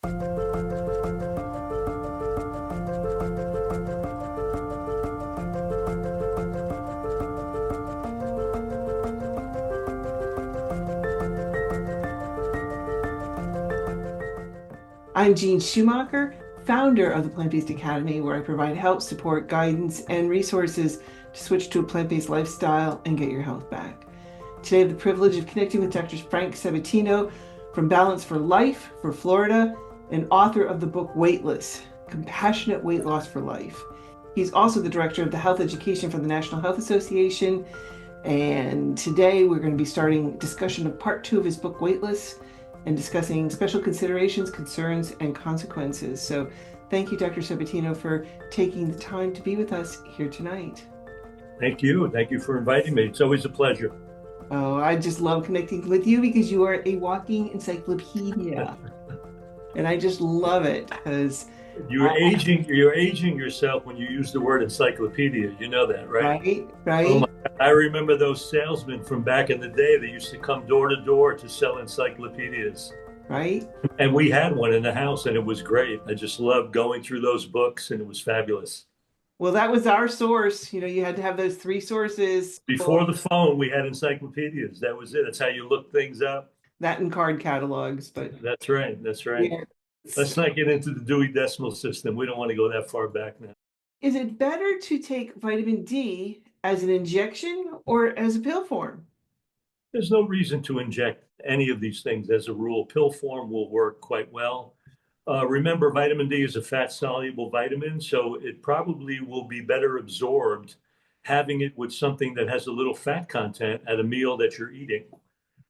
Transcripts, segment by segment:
I'm Jean Schumacher, founder of the Plant-Based Academy, where I provide help, support, guidance, and resources to switch to a plant-based lifestyle and get your health back. Today I have the privilege of connecting with Dr. FrankSabatino from Balance for Life for Florida and author of the book Weightless, Compassionate Weight Loss for Life. He's also the director of the health education for the National Health Association. And today we're going to be starting discussion of part 2 of his book Weightless, and discussing special considerations, concerns, and consequences. So thank you, Dr. Sabatino, for taking the time to be with us here tonight. Thank you. Thank you for inviting me. It's always a pleasure. Oh, I just love connecting with you because you are a walking encyclopedia. And I just love it because you're aging yourself when you use the word encyclopedia. You know that, right? Right. Oh my God. I remember those salesmen from back in the day that used to come door to door to sell encyclopedias. Right. And we had one in the house and it was great. I just loved going through those books and it was fabulous. Well, that was our source. You know, you had to have those 3 sources. Before the phone, we had encyclopedias. That was it. That's how you look things up. That and card catalogs, but that's right. Yeah. Let's not get into the Dewey Decimal System. We don't want to go that far back now. Is it better to take vitamin D as an injection or as a pill form? There's no reason to inject any of these things as a rule. Pill form will work quite well. Remember, vitamin D is a fat-soluble vitamin, so it probably will be better absorbed having it with something that has a little fat content at a meal that you're eating.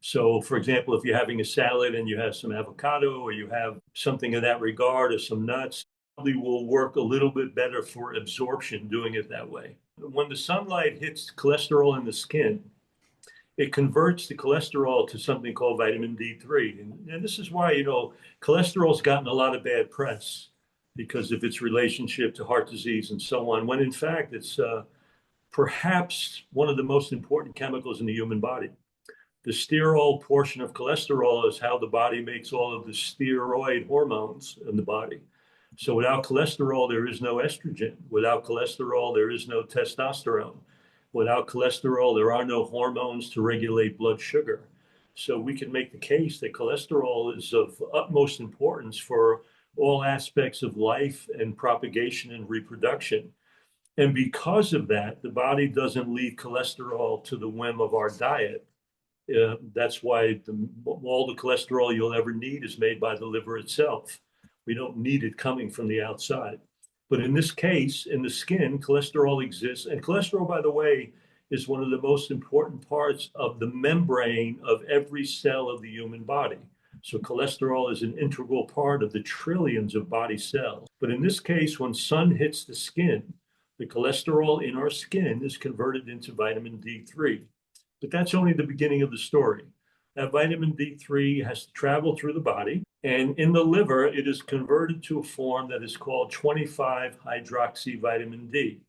So, for example, if you're having a salad and you have some avocado or you have something in that regard or some nuts, probably will work a little bit better for absorption doing it that way. When the sunlight hits cholesterol in the skin, it converts the cholesterol to something called vitamin D3. And this is why, cholesterol's gotten a lot of bad press because of its relationship to heart disease and so on, when in fact, it's perhaps one of the most important chemicals in the human body. The sterol portion of cholesterol is how the body makes all of the steroid hormones in the body. So without cholesterol, there is no estrogen. Without cholesterol, there is no testosterone. Without cholesterol, there are no hormones to regulate blood sugar. So we can make the case that cholesterol is of utmost importance for all aspects of life and propagation and reproduction. And because of that, the body doesn't leave cholesterol to the whim of our diet. That's why all the cholesterol you'll ever need is made by the liver itself. We don't need it coming from the outside. But in this case, in the skin, cholesterol exists. And cholesterol, by the way, is one of the most important parts of the membrane of every cell of the human body. So cholesterol is an integral part of the trillions of body cells. But in this case, when sun hits the skin, the cholesterol in our skin is converted into vitamin D3. But that's only the beginning of the story. That vitamin D3 has to travel through the body, and in the liver, it is converted to a form that is called 25-hydroxyvitamin D.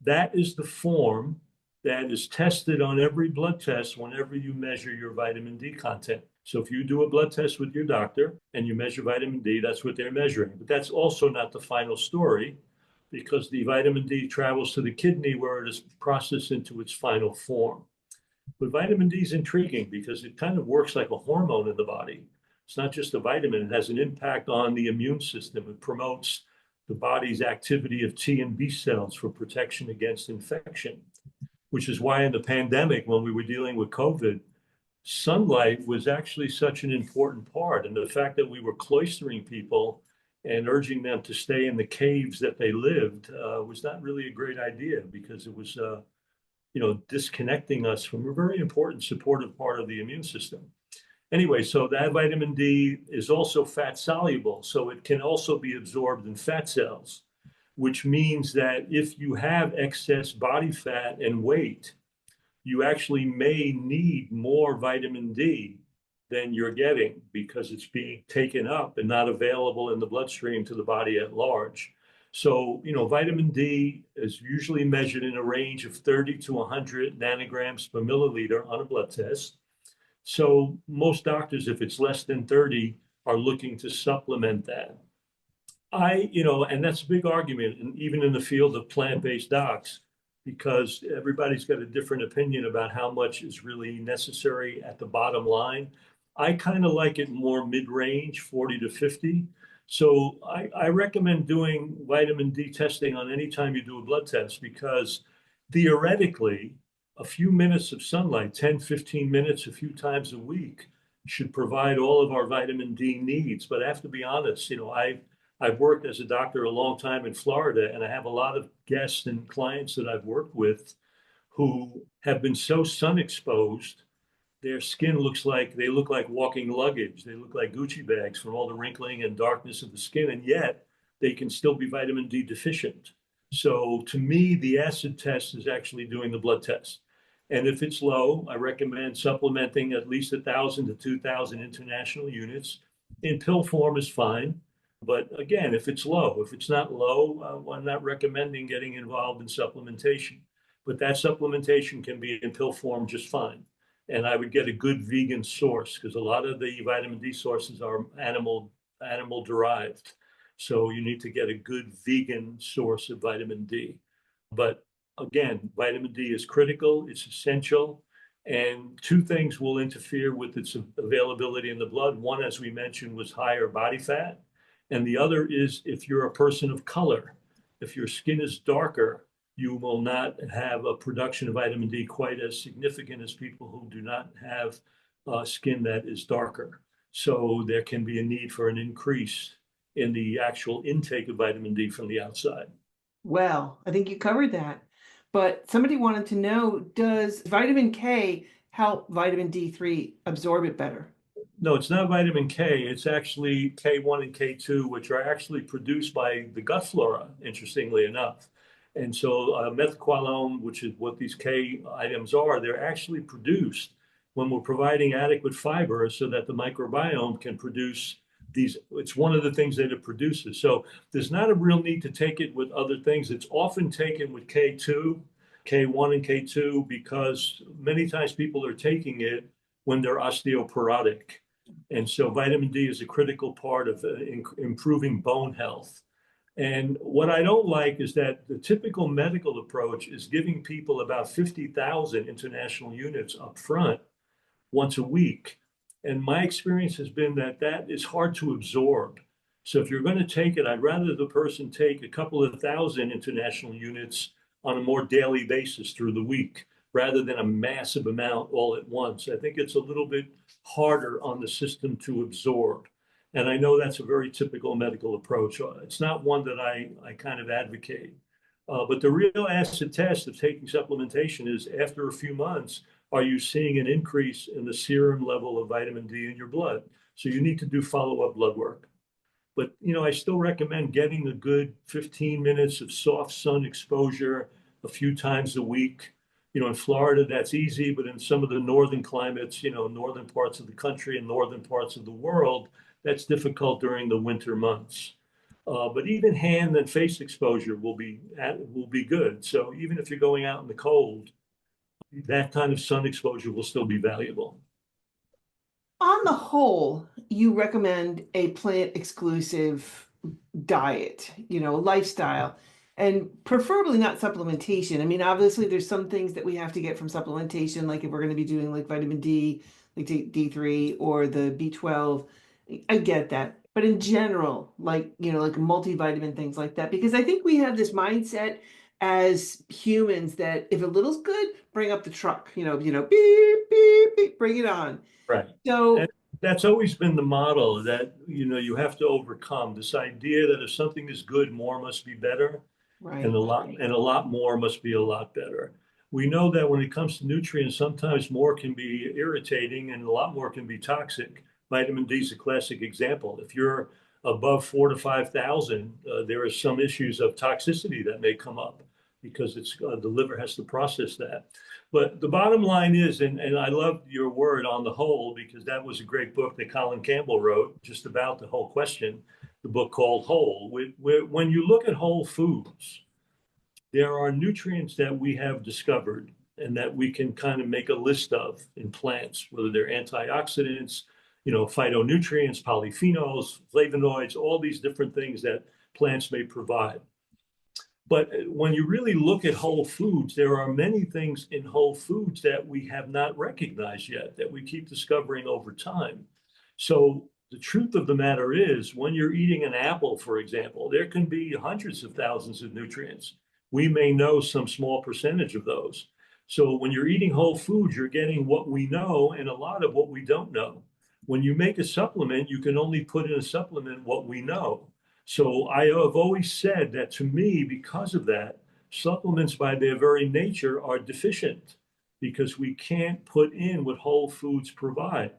That is the form that is tested on every blood test whenever you measure your vitamin D content. So if you do a blood test with your doctor and you measure vitamin D, that's what they're measuring. But that's also not the final story, because the vitamin D travels to the kidney where it is processed into its final form. But vitamin D is intriguing because it kind of works like a hormone in the body. It's not just a vitamin, it has an impact on the immune system. It promotes the body's activity of T and B cells for protection against infection, which is why in the pandemic, when we were dealing with COVID, sunlight was actually such an important part. And the fact that we were cloistering people and urging them to stay in the caves that they lived was not really a great idea, because it was disconnecting us from a very important supportive part of the immune system. Anyway, so that vitamin D is also fat soluble, so it can also be absorbed in fat cells, which means that if you have excess body fat and weight, you actually may need more vitamin D than you're getting because it's being taken up and not available in the bloodstream to the body at large. So, vitamin D is usually measured in a range of 30 to 100 nanograms per milliliter on a blood test. So most doctors, if it's less than 30, are looking to supplement that. And that's a big argument, and even in the field of plant-based docs, because everybody's got a different opinion about how much is really necessary at the bottom line. I kind of like it more mid-range, 40 to 50. So I recommend doing vitamin D testing on any time you do a blood test, because theoretically, a few minutes of sunlight, 10, 15 minutes, a few times a week, should provide all of our vitamin D needs. But I have to be honest, I've worked as a doctor a long time in Florida, and I have a lot of guests and clients that I've worked with who have been so sun exposed, their skin they look like walking luggage. They look like Gucci bags from all the wrinkling and darkness of the skin, and yet they can still be vitamin D deficient. So to me, the acid test is actually doing the blood test. And if it's low, I recommend supplementing at least 1,000 to 2,000 international units. In pill form is fine. But again, if it's low, if it's not low, I'm not recommending getting involved in supplementation. But that supplementation can be in pill form just fine. And I would get a good vegan source, because a lot of the vitamin D sources are animal derived. So you need to get a good vegan source of vitamin D. But again, vitamin D is critical, it's essential. And two things will interfere with its availability in the blood. One, as we mentioned, was higher body fat. And the other is if you're a person of color, if your skin is darker, you will not have a production of vitamin D quite as significant as people who do not have skin that is darker. So there can be a need for an increase in the actual intake of vitamin D from the outside. Well, I think you covered that. But somebody wanted to know, does vitamin K help vitamin D3 absorb it better? No, it's not vitamin K. It's actually K1 and K2, which are actually produced by the gut flora, interestingly enough. And so methaqualone, which is what these K items are, they're actually produced when we're providing adequate fiber so that the microbiome can produce these. It's one of the things that it produces. So there's not a real need to take it with other things. It's often taken with K2, K1 and K2, because many times people are taking it when they're osteoporotic. And so vitamin D is a critical part of improving bone health. And what I don't like is that the typical medical approach is giving people about 50,000 international units up front once a week. And my experience has been that that is hard to absorb. So if you're going to take it, I'd rather the person take a couple of thousand international units on a more daily basis through the week, rather than a massive amount all at once. I think it's a little bit harder on the system to absorb. And I know that's a very typical medical approach. It's not one that I kind of advocate. But the real acid test of taking supplementation is after a few months, are you seeing an increase in the serum level of vitamin D in your blood? So you need to do follow-up blood work. But I still recommend getting a good 15 minutes of soft sun exposure a few times a week. In Florida, that's easy, but in some of the northern climates, northern parts of the country and northern parts of the world, that's difficult during the winter months. But even hand and face exposure will be good. So even if you're going out in the cold, that kind of sun exposure will still be valuable. On the whole, you recommend a plant-exclusive diet, lifestyle, and preferably not supplementation. I mean, obviously, there's some things that we have to get from supplementation, like if we're going to be doing like vitamin D, like D3 or the B12. I get that. But in general, like, like multivitamin, things like that, because I think we have this mindset as humans that if a little's good, bring up the truck, beep, beep, beep, bring it on. Right. And So, that's always been the model that, you have to overcome this idea that if something is good, more must be better, and right. a lot more must be a lot better. We know that when it comes to nutrients, sometimes more can be irritating and a lot more can be toxic. Vitamin D is a classic example. If you're above 4 to 5,000, there are some issues of toxicity that may come up because the liver has to process that. But the bottom line is, and I love your word on the whole, because that was a great book that Colin Campbell wrote just about the whole question, the book called Whole. When you look at whole foods, there are nutrients that we have discovered and that we can kind of make a list of in plants, whether they're antioxidants, phytonutrients, polyphenols, flavonoids, all these different things that plants may provide. But when you really look at whole foods, there are many things in whole foods that we have not recognized yet, that we keep discovering over time. So the truth of the matter is, when you're eating an apple, for example, there can be hundreds of thousands of nutrients. We may know some small percentage of those. So when you're eating whole foods, you're getting what we know and a lot of what we don't know. When you make a supplement, you can only put in a supplement what we know. So I have always said that, to me, because of that, supplements by their very nature are deficient because we can't put in what whole foods provide.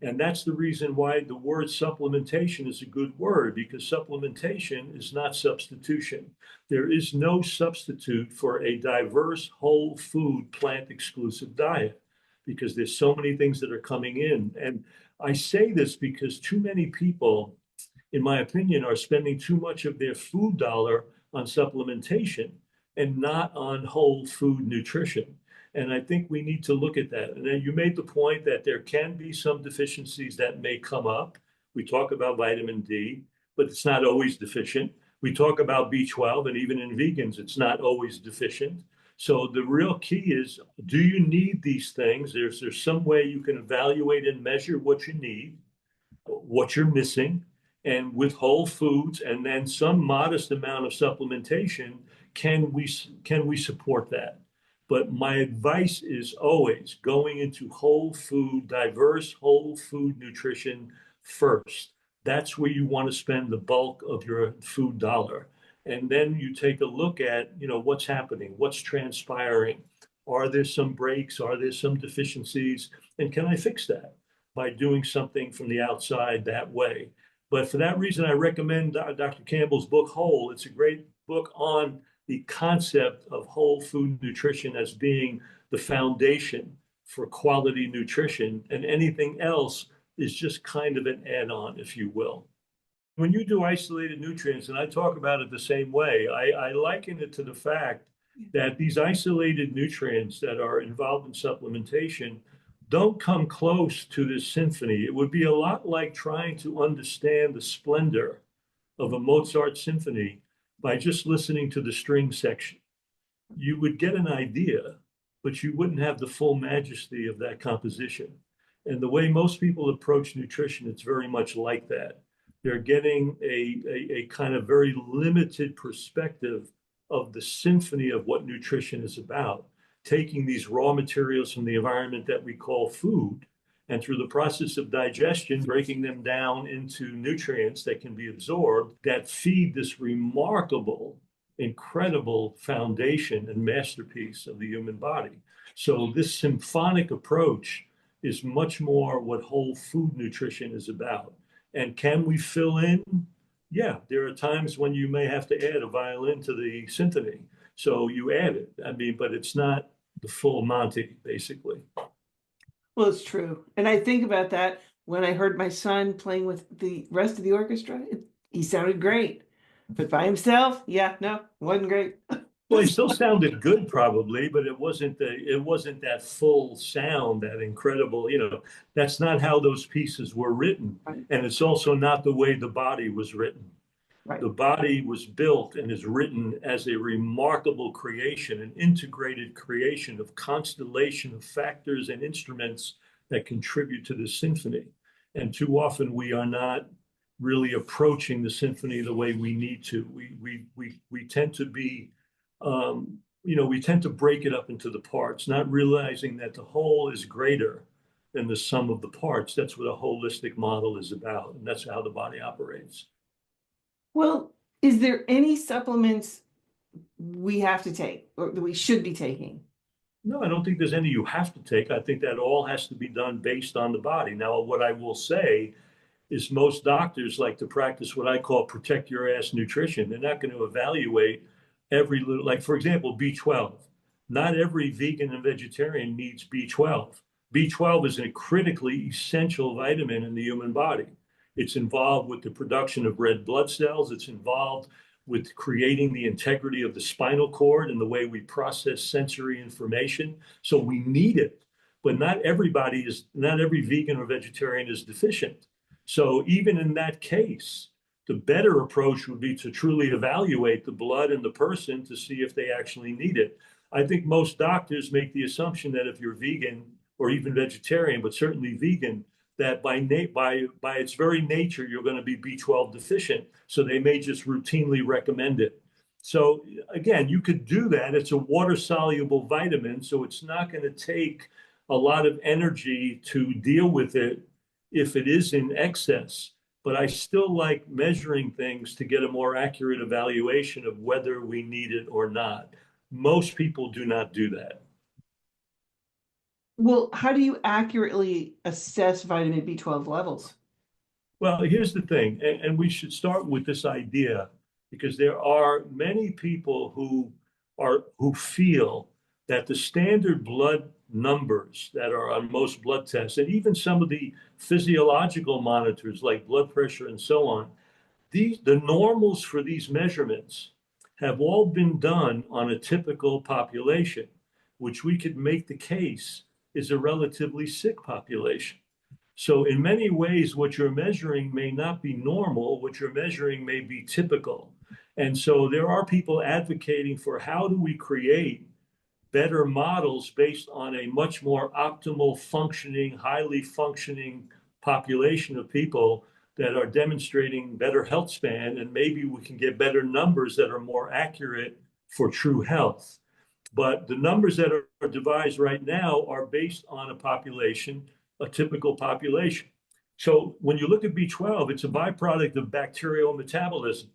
And that's the reason why the word supplementation is a good word, because supplementation is not substitution. There is no substitute for a diverse, whole food, plant exclusive diet, because there's so many things that are coming in. And I say this because too many people, in my opinion, are spending too much of their food dollar on supplementation and not on whole food nutrition. And I think we need to look at that. And then you made the point that there can be some deficiencies that may come up. We talk about vitamin D, but it's not always deficient. We talk about B12, and even in vegans, it's not always deficient. So the real key is, do you need these things? There's some way you can evaluate and measure what you need, what you're missing, and with whole foods and then some modest amount of supplementation, can we support that? But my advice is always going into whole food, diverse whole food nutrition first. That's where you want to spend the bulk of your food dollar. And then you take a look at, what's happening, what's transpiring. Are there some breaks? Are there some deficiencies? And can I fix that by doing something from the outside that way? But for that reason, I recommend Dr. Campbell's book, Whole. It's a great book on the concept of whole food nutrition as being the foundation for quality nutrition, and anything else is just kind of an add-on, if you will. When you do isolated nutrients, and I talk about it the same way, I liken it to the fact that these isolated nutrients that are involved in supplementation don't come close to this symphony. It would be a lot like trying to understand the splendor of a Mozart symphony by just listening to the string section. You would get an idea, but you wouldn't have the full majesty of that composition. And the way most people approach nutrition, it's very much like that. They're getting a kind of very limited perspective of the symphony of what nutrition is about, taking these raw materials from the environment that we call food, and through the process of digestion, breaking them down into nutrients that can be absorbed, that feed this remarkable, incredible foundation and masterpiece of the human body. So this symphonic approach is much more what whole food nutrition is about. And can we fill in? Yeah, there are times when you may have to add a violin to the symphony. So you add it. But it's not the full Monty, basically. Well, it's true. And I think about that when I heard my son playing with the rest of the orchestra. He sounded great. But by himself, wasn't great. Well, he still sounded good, probably, but it wasn't that full sound, that incredible, that's not how those pieces were written. Right. And it's also not the way the body was written. Right. The body was built and is written as a remarkable creation, an integrated creation of constellation of factors and instruments that contribute to the symphony. And too often we are not really approaching the symphony the way we need to. We tend to be, we tend to break it up into the parts, not realizing that the whole is greater than the sum of the parts. That's what a holistic model is about, and that's how the body operates. Well, is there any supplements we have to take or that we should be taking? No, I don't think there's any you have to take. I think that all has to be done based on the body. Now, what I will say is most doctors like to practice what I call protect your ass nutrition. They're not going to evaluate every little, like for example, B12. Not every vegan and vegetarian needs B12. B12 is a critically essential vitamin in the human body. It's involved with the production of red blood cells. It's involved with creating the integrity of the spinal cord and the way we process sensory information. So we need it. but not every vegan or vegetarian is deficient. So even in that case, the better approach would be to truly evaluate the blood in the person to see if they actually need it. I think most doctors make the assumption that if you're vegan or even vegetarian, but certainly vegan, that by its very nature, you're going to be B12 deficient. So they may just routinely recommend it. So again, you could do that. It's a water soluble vitamin, so it's not going to take a lot of energy to deal with it if it is in excess. But I still like measuring things to get a more accurate evaluation of whether we need it or not. Most people do not do that. Well, how do you accurately assess vitamin B12 levels? Well, here's the thing, and we should start with this idea because there are many people who feel that the standard blood numbers that are on most blood tests, and even some of the physiological monitors like blood pressure and so on, the normals for these measurements have all been done on a typical population, which we could make the case is a relatively sick population. So in many ways, what you're measuring may not be normal, what you're measuring may be typical. And so there are people advocating for how do we create better models based on a much more optimal functioning, highly functioning population of people that are demonstrating better health span, and maybe we can get better numbers that are more accurate for true health. But the numbers that are devised right now are based on a population, a typical population. So when you look at B12, it's a byproduct of bacterial metabolism.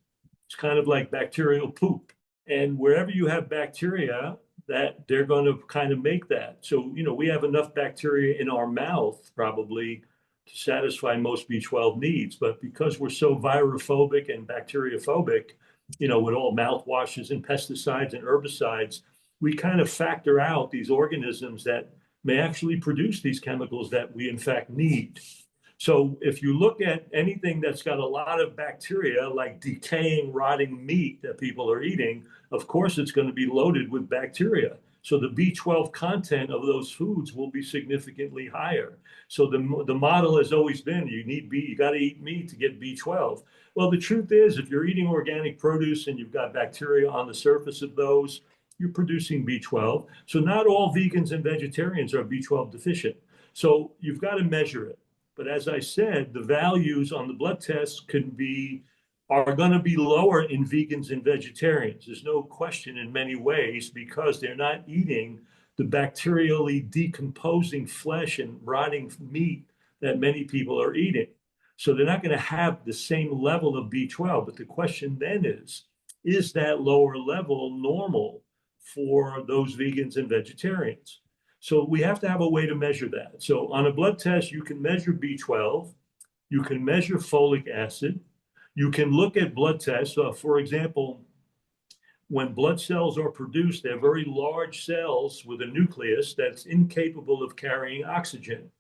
It's kind of like bacterial poop. And wherever you have bacteria, that they're going to kind of make that. So, we have enough bacteria in our mouth probably to satisfy most B12 needs. But because we're so virophobic and bacteriophobic, with all mouthwashes and pesticides and herbicides, we kind of factor out these organisms that may actually produce these chemicals that we in fact need. So if you look at anything that's got a lot of bacteria, like decaying, rotting meat that people are eating, of course it's going to be loaded with bacteria. So the B12 content of those foods will be significantly higher. So the model has always been you got to eat meat to get B12. Well, the truth is, if you're eating organic produce and you've got bacteria on the surface of those, you're producing B12. So not all vegans and vegetarians are B12 deficient. So you've got to measure it. But as I said, the values on the blood tests are going to be lower in vegans and vegetarians. There's no question in many ways because they're not eating the bacterially decomposing flesh and rotting meat that many people are eating. So they're not going to have the same level of B12. But the question then is that lower level normal for those vegans and vegetarians? So we have to have a way to measure that. So on a blood test, you can measure B12, you can measure folic acid, you can look at blood tests. For example, when blood cells are produced, they're very large cells with a nucleus that's incapable of carrying oxygen.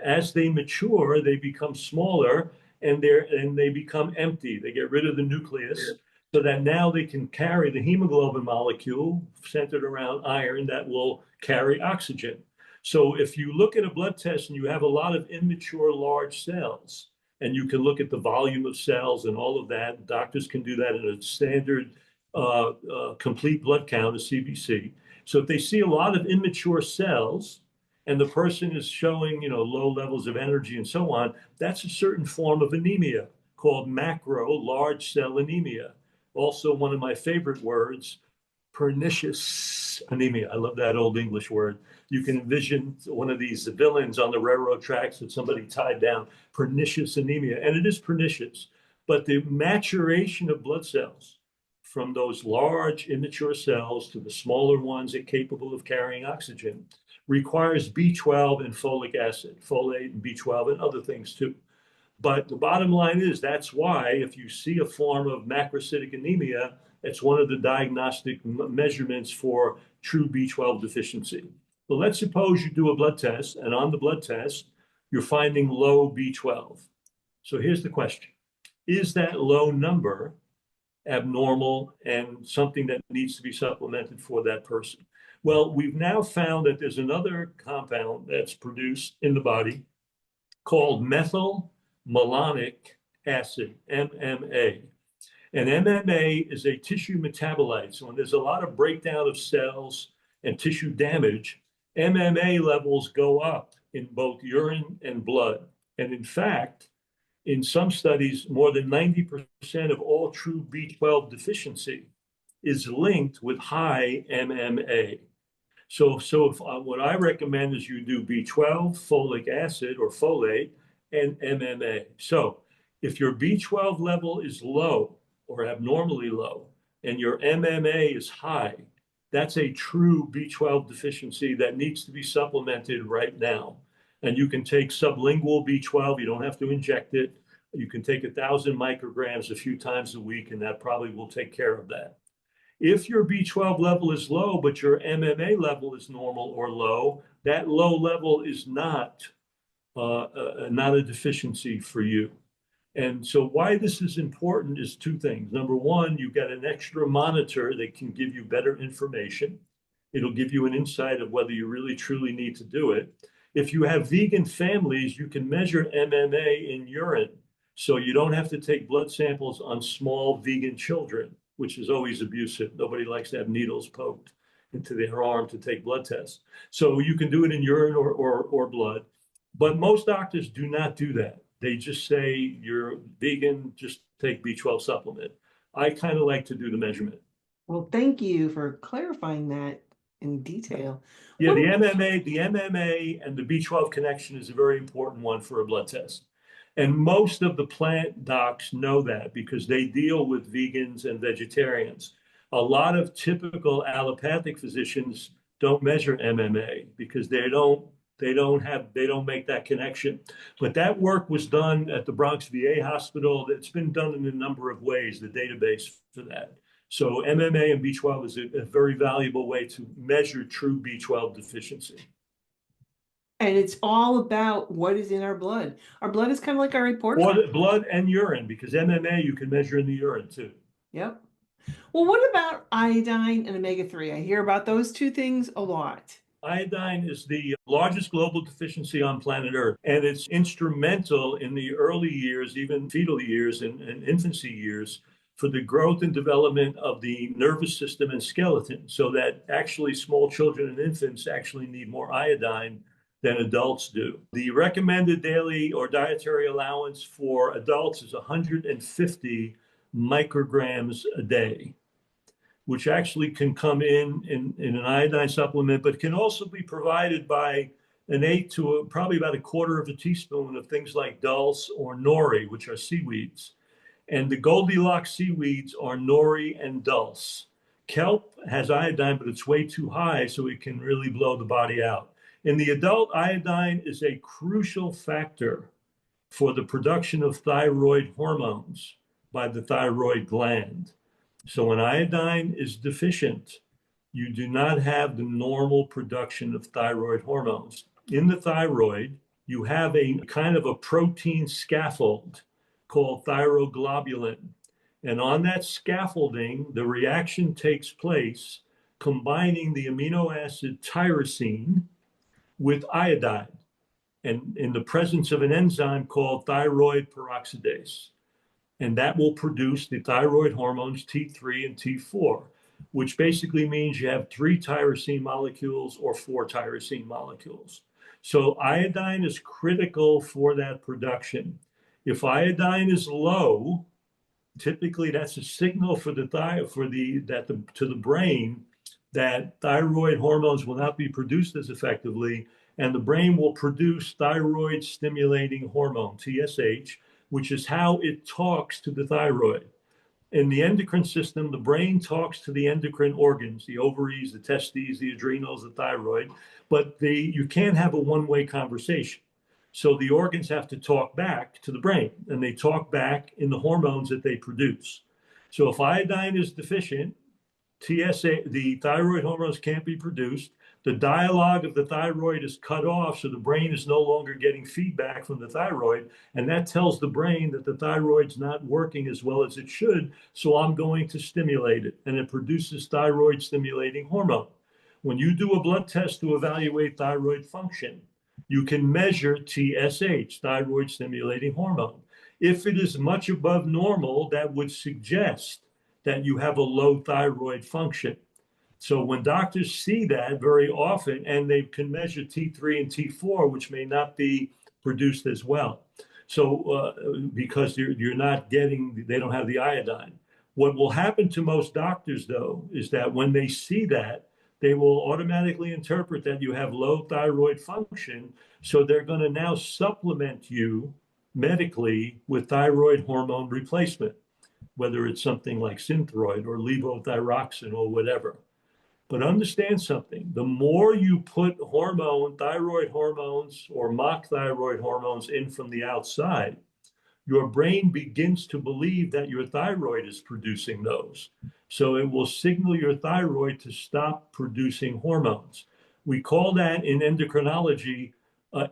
As they mature, they become smaller and they become empty. They get rid of the nucleus so that now they can carry the hemoglobin molecule centered around iron that will carry oxygen. So if you look at a blood test and you have a lot of immature large cells, and you can look at the volume of cells and all of that, doctors can do that in a standard complete blood count, a CBC. So if they see a lot of immature cells, and the person is showing, low levels of energy and so on, that's a certain form of anemia called macro large cell anemia. Also, one of my favorite words, pernicious anemia. I love that old English word. You can envision one of these villains on the railroad tracks that somebody tied down, pernicious anemia. And it is pernicious. But the maturation of blood cells from those large immature cells to the smaller ones that are capable of carrying oxygen requires B12 and folic acid, folate and B12 and other things too. But the bottom line is that's why if you see a form of macrocytic anemia, it's one of the diagnostic measurements for true B12 deficiency. But let's suppose you do a blood test, and on the blood test, you're finding low B12. So here's the question. Is that low number abnormal and something that needs to be supplemented for that person? Well, we've now found that there's another compound that's produced in the body called methyl malonic acid, MMA. And MMA is a tissue metabolite. So when there's a lot of breakdown of cells and tissue damage, MMA levels go up in both urine and blood. And in fact, in some studies, more than 90% of all true B12 deficiency is linked with high MMA. So if, what I recommend is you do B12, folic acid or folate, and MMA. So if your B12 level is low or abnormally low, and your MMA is high, that's a true B12 deficiency that needs to be supplemented right now. And you can take sublingual B12, you don't have to inject it. You can take 1,000 micrograms a few times a week, and that probably will take care of that. If your B12 level is low, but your MMA level is normal or low, that low level is not a deficiency for you. And so why this is important is two things. Number one, you've got an extra monitor that can give you better information. It'll give you an insight of whether you really truly need to do it. If you have vegan families, you can measure MMA in urine. So you don't have to take blood samples on small vegan children, which is always abusive. Nobody likes to have needles poked into their arm to take blood tests. So you can do it in urine or blood. But most doctors do not do that. They just say, you're vegan, just take B12 supplement. I kind of like to do the measurement. Well, thank you for clarifying that in detail. Yeah, What the MMA and the B12 connection is a very important one for a blood test. And most of the plant docs know that because they deal with vegans and vegetarians. A lot of typical allopathic physicians don't measure MMA because they don't make that connection. But that work was done at the Bronx VA hospital. It's been done in a number of ways, the database for that. So MMA and B12 is a very valuable way to measure true B12 deficiency. And it's all about what is in our blood. Our blood is kind of like our report Or card. the blood and urine, because MMA you can measure in the urine too. Yep. Well, what about iodine and omega-3? I hear about those two things a lot. Iodine is the largest global deficiency on planet Earth, and it's instrumental in the early years, even fetal years and infancy years, for the growth and development of the nervous system and skeleton, so that actually small children and infants actually need more iodine than adults do. The recommended daily or dietary allowance for adults is 150 micrograms a day, which actually can come in an iodine supplement, but can also be provided by an eighth to probably about a quarter of a teaspoon of things like dulse or nori, which are seaweeds. And the Goldilocks seaweeds are nori and dulse. Kelp has iodine, but it's way too high, so it can really blow the body out. In the adult, iodine is a crucial factor for the production of thyroid hormones by the thyroid gland. So when iodine is deficient, you do not have the normal production of thyroid hormones. In the thyroid, you have a kind of a protein scaffold called thyroglobulin. And on that scaffolding, the reaction takes place combining the amino acid tyrosine with iodine, and in the presence of an enzyme called thyroid peroxidase. And that will produce the thyroid hormones T3 and T4, which basically means you have 3 tyrosine molecules or 4 tyrosine molecules. So iodine is critical for that production. If iodine is low, typically that's a signal for to the brain that thyroid hormones will not be produced as effectively, and the brain will produce thyroid stimulating hormone, TSH, which is how it talks to the thyroid. In the endocrine system, the brain talks to the endocrine organs, the ovaries, the testes, the adrenals, the thyroid, but you can't have a one-way conversation. So the organs have to talk back to the brain, and they talk back in the hormones that they produce. So if iodine is deficient, the thyroid hormones can't be produced. The dialogue of the thyroid is cut off, so the brain is no longer getting feedback from the thyroid, and that tells the brain that the thyroid's not working as well as it should, so I'm going to stimulate it, and it produces thyroid stimulating hormone. When you do a blood test to evaluate thyroid function, you can measure TSH, thyroid stimulating hormone. If it is much above normal, that would suggest that you have a low thyroid function. So when doctors see that very often, and they can measure T3 and T4, which may not be produced as well. So because you're not getting, they don't have the iodine. What will happen to most doctors, though, is that when they see that, they will automatically interpret that you have low thyroid function. So they're going to now supplement you medically with thyroid hormone replacement, whether it's something like Synthroid or levothyroxine or whatever. But understand something, the more you put thyroid hormones or mock thyroid hormones in from the outside, your brain begins to believe that your thyroid is producing those. So it will signal your thyroid to stop producing hormones. We call that in endocrinology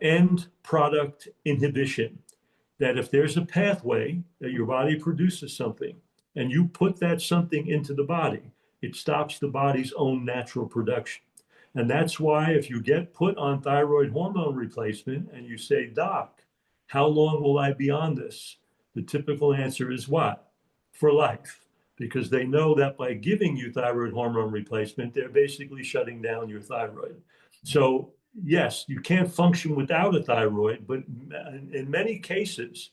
end product inhibition. That if there's a pathway that your body produces something and you put that something into the body, it stops the body's own natural production. And that's why if you get put on thyroid hormone replacement and you say, Doc, how long will I be on this? The typical answer is what? For life. Because they know that by giving you thyroid hormone replacement, they're basically shutting down your thyroid. So yes, you can't function without a thyroid, but in many cases,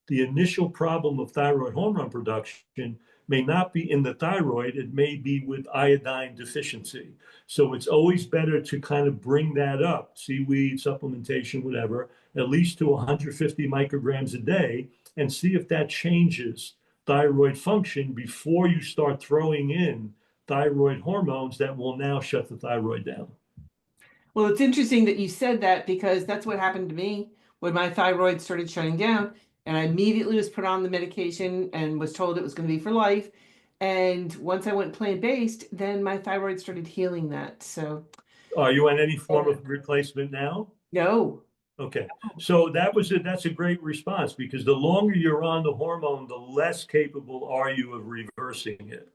the initial problem of thyroid hormone production may not be in the thyroid, it may be with iodine deficiency. So it's always better to kind of bring that up, seaweed, supplementation, whatever, at least to 150 micrograms a day, and see if that changes thyroid function before you start throwing in thyroid hormones that will now shut the thyroid down. Well, it's interesting that you said that because that's what happened to me when my thyroid started shutting down. And I immediately was put on the medication and was told it was going to be for life. And once I went plant-based, then my thyroid started healing that. So, Are you on any form of replacement now? no. Okay, so that's a great response because the longer you're on the hormone, the less capable are you of reversing it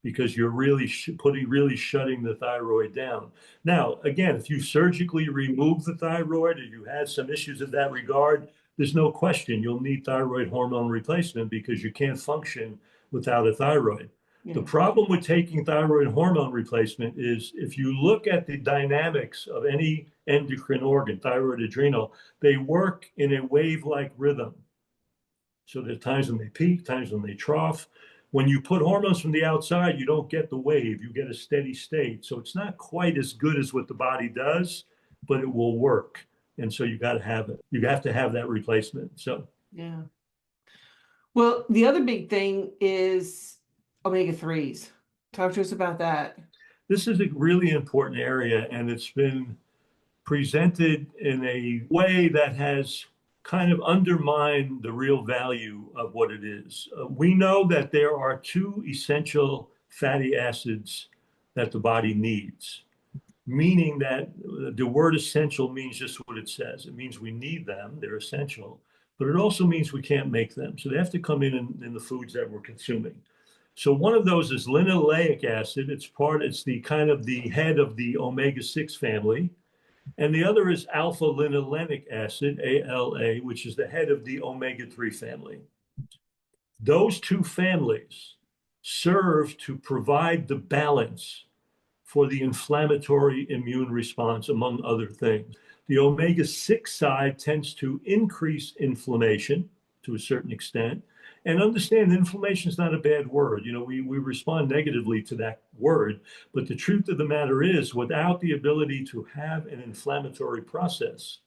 because you're really shutting the thyroid down. Now, again, if you surgically remove the thyroid or you had some issues in that regard, there's no question you'll need thyroid hormone replacement because you can't function without a thyroid. Yeah. The problem with taking thyroid hormone replacement is if you look at the dynamics of any endocrine organ, thyroid, adrenal, they work in a wave-like rhythm. So there are times when they peak, times when they trough. When you put hormones from the outside, you don't get the wave, you get a steady state. So it's not quite as good as what the body does, but it will work. And so you got to have it. You have to have that replacement. So Yeah. Well, the other big thing is omega-3s. Talk to us about that. this is a really important area, and it's been presented in a way that has kind of undermined the real value of what it is. We know that there are two essential fatty acids that the body needs, meaning that the word essential means just what it says. It means we need them, they're essential, but it also means we can't make them. So they have to come in the foods that we're consuming. So one of those is linoleic acid. It's the kind of the head of the omega-6 family. And the other is alpha linolenic acid, ALA, which is the head of the omega-3 family. Those two families serve to provide the balance for the inflammatory immune response, among other things. The omega-6 side tends to increase inflammation to a certain extent. And understand inflammation is not a bad word. You know, we respond negatively to that word, but the truth of the matter is, without the ability to have an inflammatory process,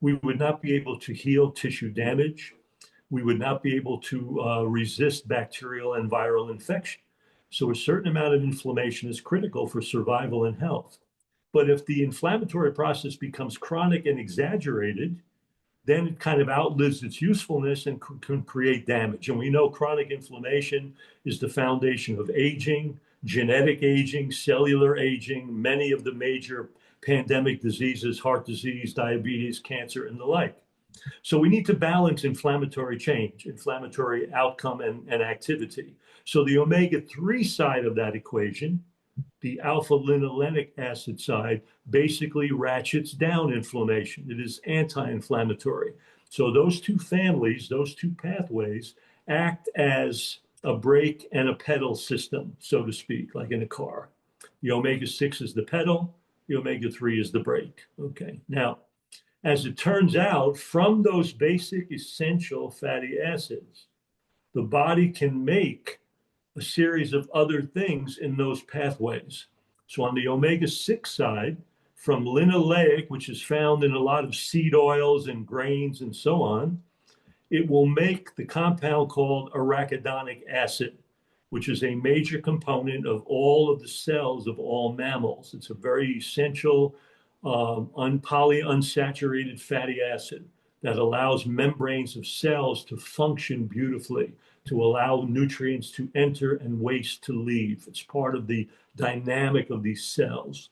we would not be able to heal tissue damage. We would not be able to resist bacterial and viral infection. So a certain amount of inflammation is critical for survival and health. But if the inflammatory process becomes chronic and exaggerated, then it kind of outlives its usefulness and can create damage. And we know chronic inflammation is the foundation of aging, genetic aging, cellular aging, many of the major pandemic diseases, heart disease, diabetes, cancer, and the like. So we need to balance inflammatory change, inflammatory outcome and activity. So the omega-3 side of that equation the alpha-linolenic acid side basically ratchets down inflammation. It is anti-inflammatory. So those two families, those two pathways, act as a brake and a pedal system, so to speak, like in a car. The omega-6 is the pedal, the omega-3 is the brake. Okay. Now, as it turns out, from those basic essential fatty acids, the body can make a series of other things in those pathways. So on the omega-6 side, from linoleic, which is found in a lot of seed oils and grains and so on, it will make the compound called arachidonic acid, which is a major component of all of the cells of all mammals. It's a very essential polyunsaturated fatty acid that allows membranes of cells to function beautifully, to allow nutrients to enter and waste to leave. It's part of the dynamic of these cells.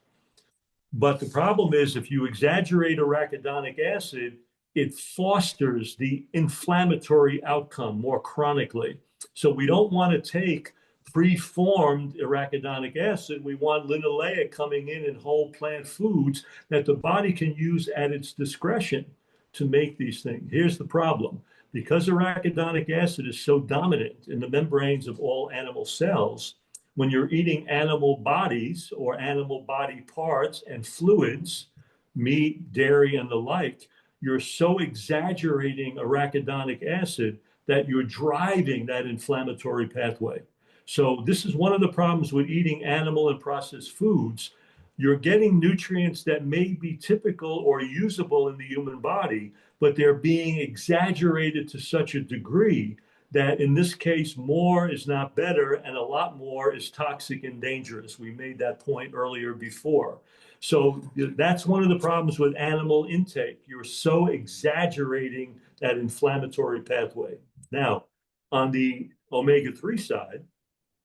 But the problem is, if you exaggerate arachidonic acid, it fosters the inflammatory outcome more chronically. So we don't want to take preformed arachidonic acid. We want linoleic coming in whole plant foods that the body can use at its discretion to make these things. Here's the problem. Because arachidonic acid is so dominant in the membranes of all animal cells, when you're eating animal bodies or animal body parts and fluids, meat, dairy, and the like, you're so exaggerating arachidonic acid that you're driving that inflammatory pathway. So this is one of the problems with eating animal and processed foods. You're getting nutrients that may be typical or usable in the human body, but they're being exaggerated to such a degree that in this case, more is not better and a lot more is toxic and dangerous. We made that point earlier before. So that's one of the problems with animal intake. You're so exaggerating that inflammatory pathway. Now, on the omega-3 side,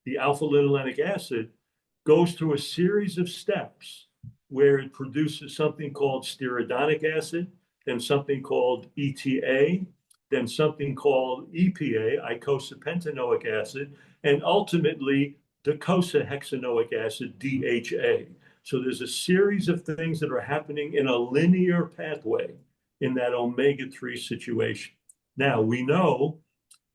the alpha-linolenic acid goes through a series of steps where it produces something called stearidonic acid, then something called ETA, then something called EPA, eicosapentaenoic acid, and ultimately docosahexaenoic acid, DHA. So there's a series of things that are happening in a linear pathway in that omega-3 situation. Now, we know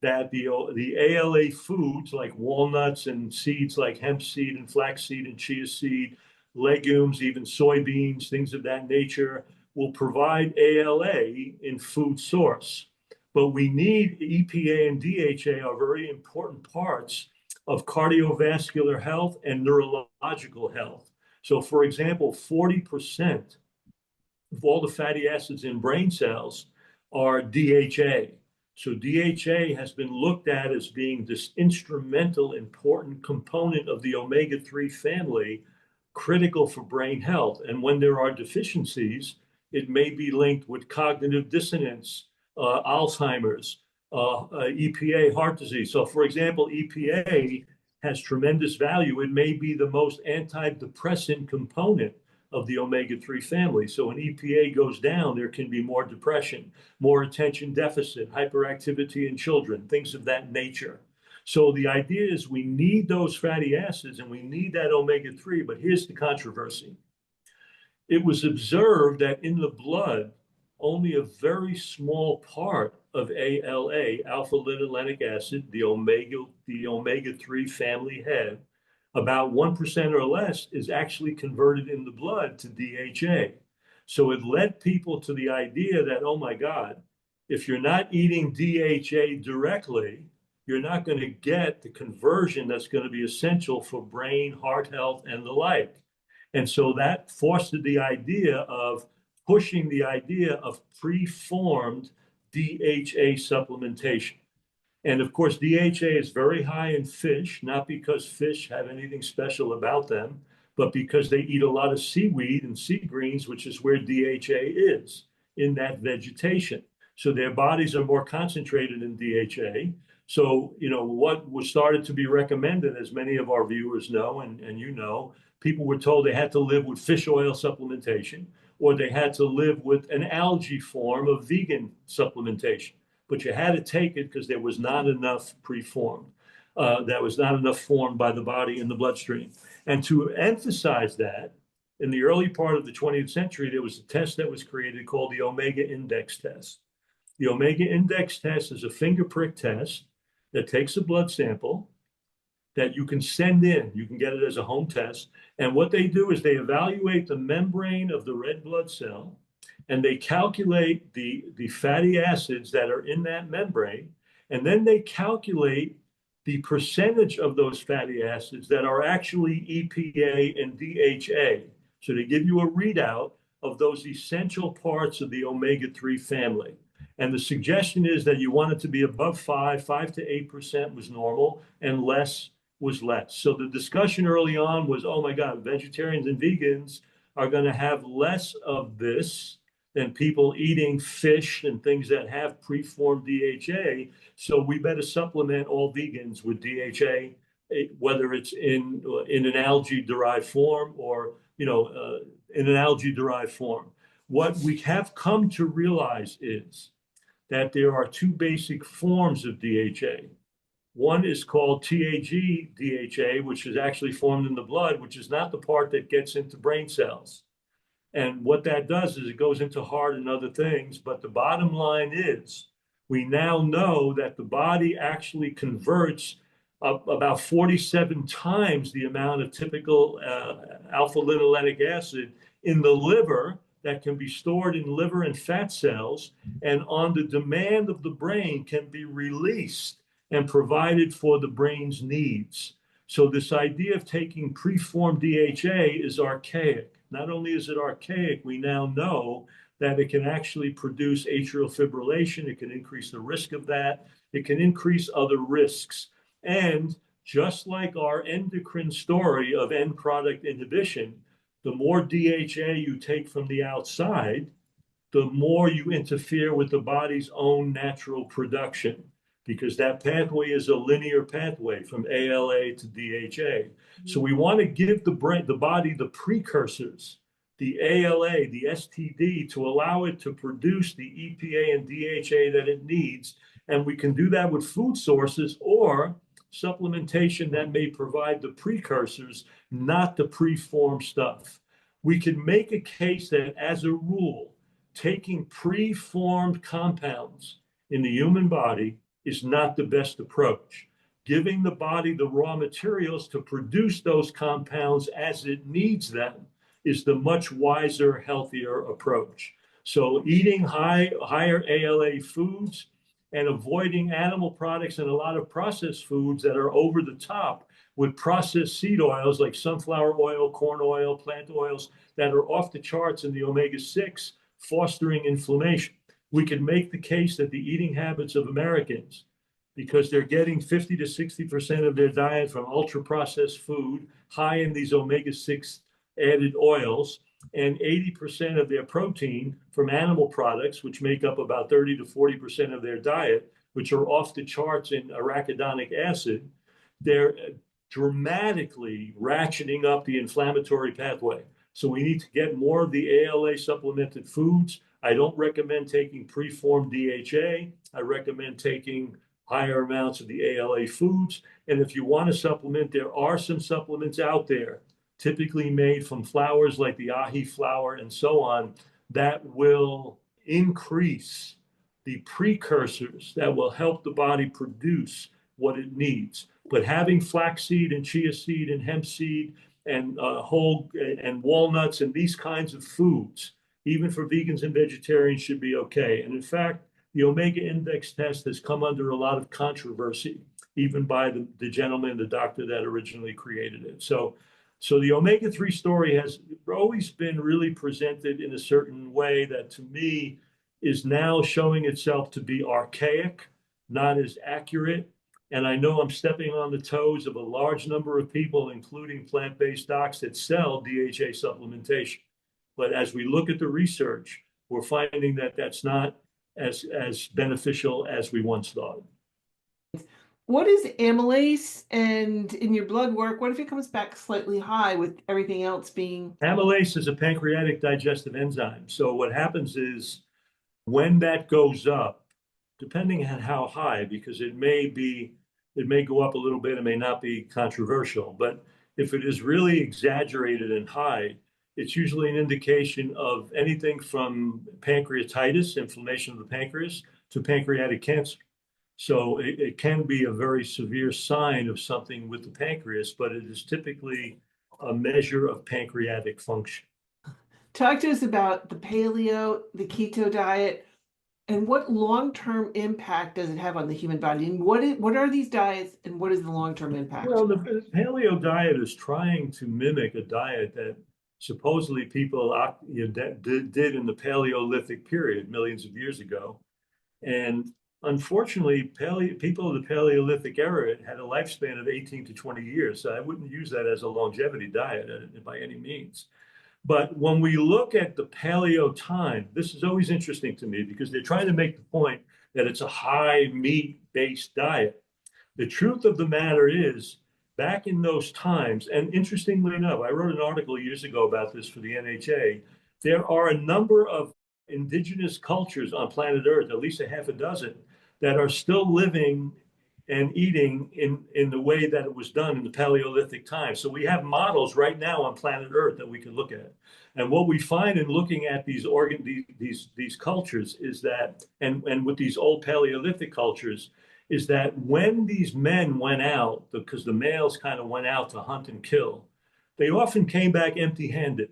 that the ALA foods like walnuts and seeds like hemp seed and flaxseed and chia seed, legumes, even soybeans, things of that nature, will provide ALA in food source. But we need EPA and DHA are very important parts of cardiovascular health and neurological health. So for example, 40% of all the fatty acids in brain cells are DHA. So DHA has been looked at as being this instrumental, important component of the omega-3 family, critical for brain health. And when there are deficiencies, it may be linked with cognitive dissonance, Alzheimer's, EPA, heart disease. So for example, EPA has tremendous value. It may be the most antidepressant component of the omega-3 family. So when EPA goes down, there can be more depression, more attention deficit, hyperactivity in children, things of that nature. So the idea is we need those fatty acids and we need that omega-3, but here's the controversy. It was observed that in the blood, only a very small part of ALA, alpha-linolenic acid, the omega-3 family head, about 1% or less is actually converted in the blood to DHA. So it led people to the idea that, oh my God, if you're not eating DHA directly, you're not going to get the conversion that's going to be essential for brain, heart health, and the like. And so that fostered the idea of pushing the idea of preformed DHA supplementation. And of course, DHA is very high in fish, not because fish have anything special about them, but because they eat a lot of seaweed and sea greens, which is where DHA is in that vegetation. So their bodies are more concentrated in DHA. So, what was started to be recommended, as many of our viewers know, and you know, people were told they had to live with fish oil supplementation, or they had to live with an algae form of vegan supplementation. But you had to take it because there was not enough preformed. that was not enough formed by the body in the bloodstream. And to emphasize that, in the early part of the 20th century, there was a test that was created called the Omega Index test. The Omega Index test is a finger prick test that takes a blood sample that you can send in. You can get it as a home test. And what they do is they evaluate the membrane of the red blood cell, and they calculate the fatty acids that are in that membrane. And then they calculate the percentage of those fatty acids that are actually EPA and DHA. So they give you a readout of those essential parts of the omega-3 family. And the suggestion is that you want it to be above 5 to 8% was normal, and less was less. So the discussion early on was, oh my God, vegetarians and vegans are going to have less of this than people eating fish and things that have preformed DHA. So we better supplement all vegans with DHA, whether it's in an algae-derived form or in an algae-derived form. What we have come to realize is that there are two basic forms of DHA. One is called TAG-DHA, which is actually formed in the blood, which is not the part that gets into brain cells. And what that does is it goes into heart and other things. But the bottom line is we now know that the body actually converts about 47 times the amount of typical alpha-linoleic acid in the liver that can be stored in liver and fat cells, and on the demand of the brain can be released and provided for the brain's needs. So this idea of taking preformed DHA is archaic. Not only is it archaic, we now know that it can actually produce atrial fibrillation. It can increase the risk of that. It can increase other risks. And just like our endocrine story of end product inhibition, the more DHA you take from the outside, the more you interfere with the body's own natural production, because that pathway is a linear pathway from ALA to DHA. So we want to give the body the precursors, the ALA, the STD, to allow it to produce the EPA and DHA that it needs. And we can do that with food sources or supplementation that may provide the precursors, not the preformed stuff. We can make a case that, as a rule, taking preformed compounds in the human body is not the best approach. Giving the body the raw materials to produce those compounds as it needs them is the much wiser, healthier approach. So eating higher ALA foods and avoiding animal products and a lot of processed foods that are over the top with processed seed oils like sunflower oil, corn oil, plant oils that are off the charts in the omega-6, fostering inflammation. We can make the case that the eating habits of Americans, because they're getting 50 to 60% of their diet from ultra-processed food, high in these omega-6 added oils, and 80% of their protein from animal products, which make up about 30 to 40% of their diet, which are off the charts in arachidonic acid, they're dramatically ratcheting up the inflammatory pathway. So we need to get more of the ALA supplemented foods. I don't recommend taking preformed DHA. I recommend taking higher amounts of the ALA foods. And if you want to supplement, there are some supplements out there, typically made from flowers like the ahi flower and so on, that will increase the precursors that will help the body produce what it needs. But having flaxseed and chia seed and hemp seed and whole and walnuts and these kinds of foods, even for vegans and vegetarians, should be okay. And in fact, the Omega Index test has come under a lot of controversy, even by the gentleman, the doctor that originally created it. So the omega-3 story has always been really presented in a certain way that, to me, is now showing itself to be archaic, not as accurate. And I know I'm stepping on the toes of a large number of people, including plant-based docs that sell DHA supplementation. But as we look at the research, we're finding that that's not as beneficial as we once thought. What is amylase? And in your blood work, what if it comes back slightly high with everything else being? Amylase is a pancreatic digestive enzyme. So what happens is when that goes up, depending on how high, because it may be it may go up a little bit, it may not be controversial. But if it is really exaggerated and high, it's usually an indication of anything from pancreatitis, inflammation of the pancreas, to pancreatic cancer. So it can be a very severe sign of something with the pancreas, but it is typically a measure of pancreatic function. Talk to us about the paleo, the keto diet, and what long-term impact does it have on the human body? And what are these diets, and what is the long-term impact? Well, the paleo diet is trying to mimic a diet that supposedly people did in the Paleolithic period millions of years ago. And unfortunately, people of the Paleolithic era had a lifespan of 18 to 20 years. So I wouldn't use that as a longevity diet by any means. But when we look at the paleo time, this is always interesting to me because they're trying to make the point that it's a high meat-based diet. The truth of the matter is, back in those times, and interestingly enough, I wrote an article years ago about this for the NHA, there are a number of indigenous cultures on planet Earth, at least a half a dozen, that are still living and eating in the way that it was done in the Paleolithic time. So we have models right now on planet Earth that we can look at. And what we find in looking at these cultures is that, and with these old Paleolithic cultures, is that when these men went out, because the males kind of went out to hunt and kill, they often came back empty-handed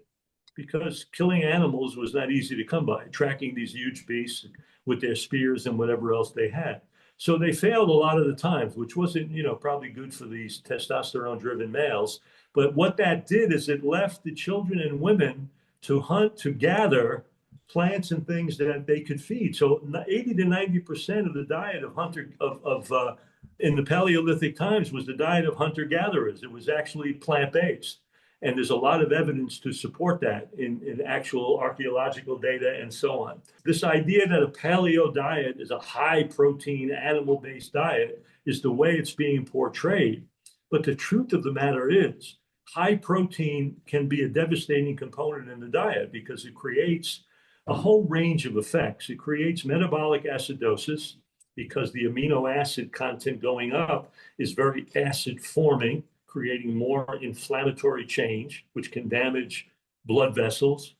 because killing animals was not easy to come by, tracking these huge beasts with their spears and whatever else they had. So they failed a lot of the times, which wasn't, probably good for these testosterone-driven males. But what that did is it left the children and women to hunt, to gather plants and things that they could feed. So 80 to 90% of the diet of in the Paleolithic times was the diet of hunter-gatherers. It was actually plant-based. And there's a lot of evidence to support that in actual archaeological data and so on. This idea that a paleo diet is a high protein animal-based diet is the way it's being portrayed. But the truth of the matter is high protein can be a devastating component in the diet because it creates a whole range of effects. It creates metabolic acidosis because the amino acid content going up is very acid forming, creating more inflammatory change, which can damage blood vessels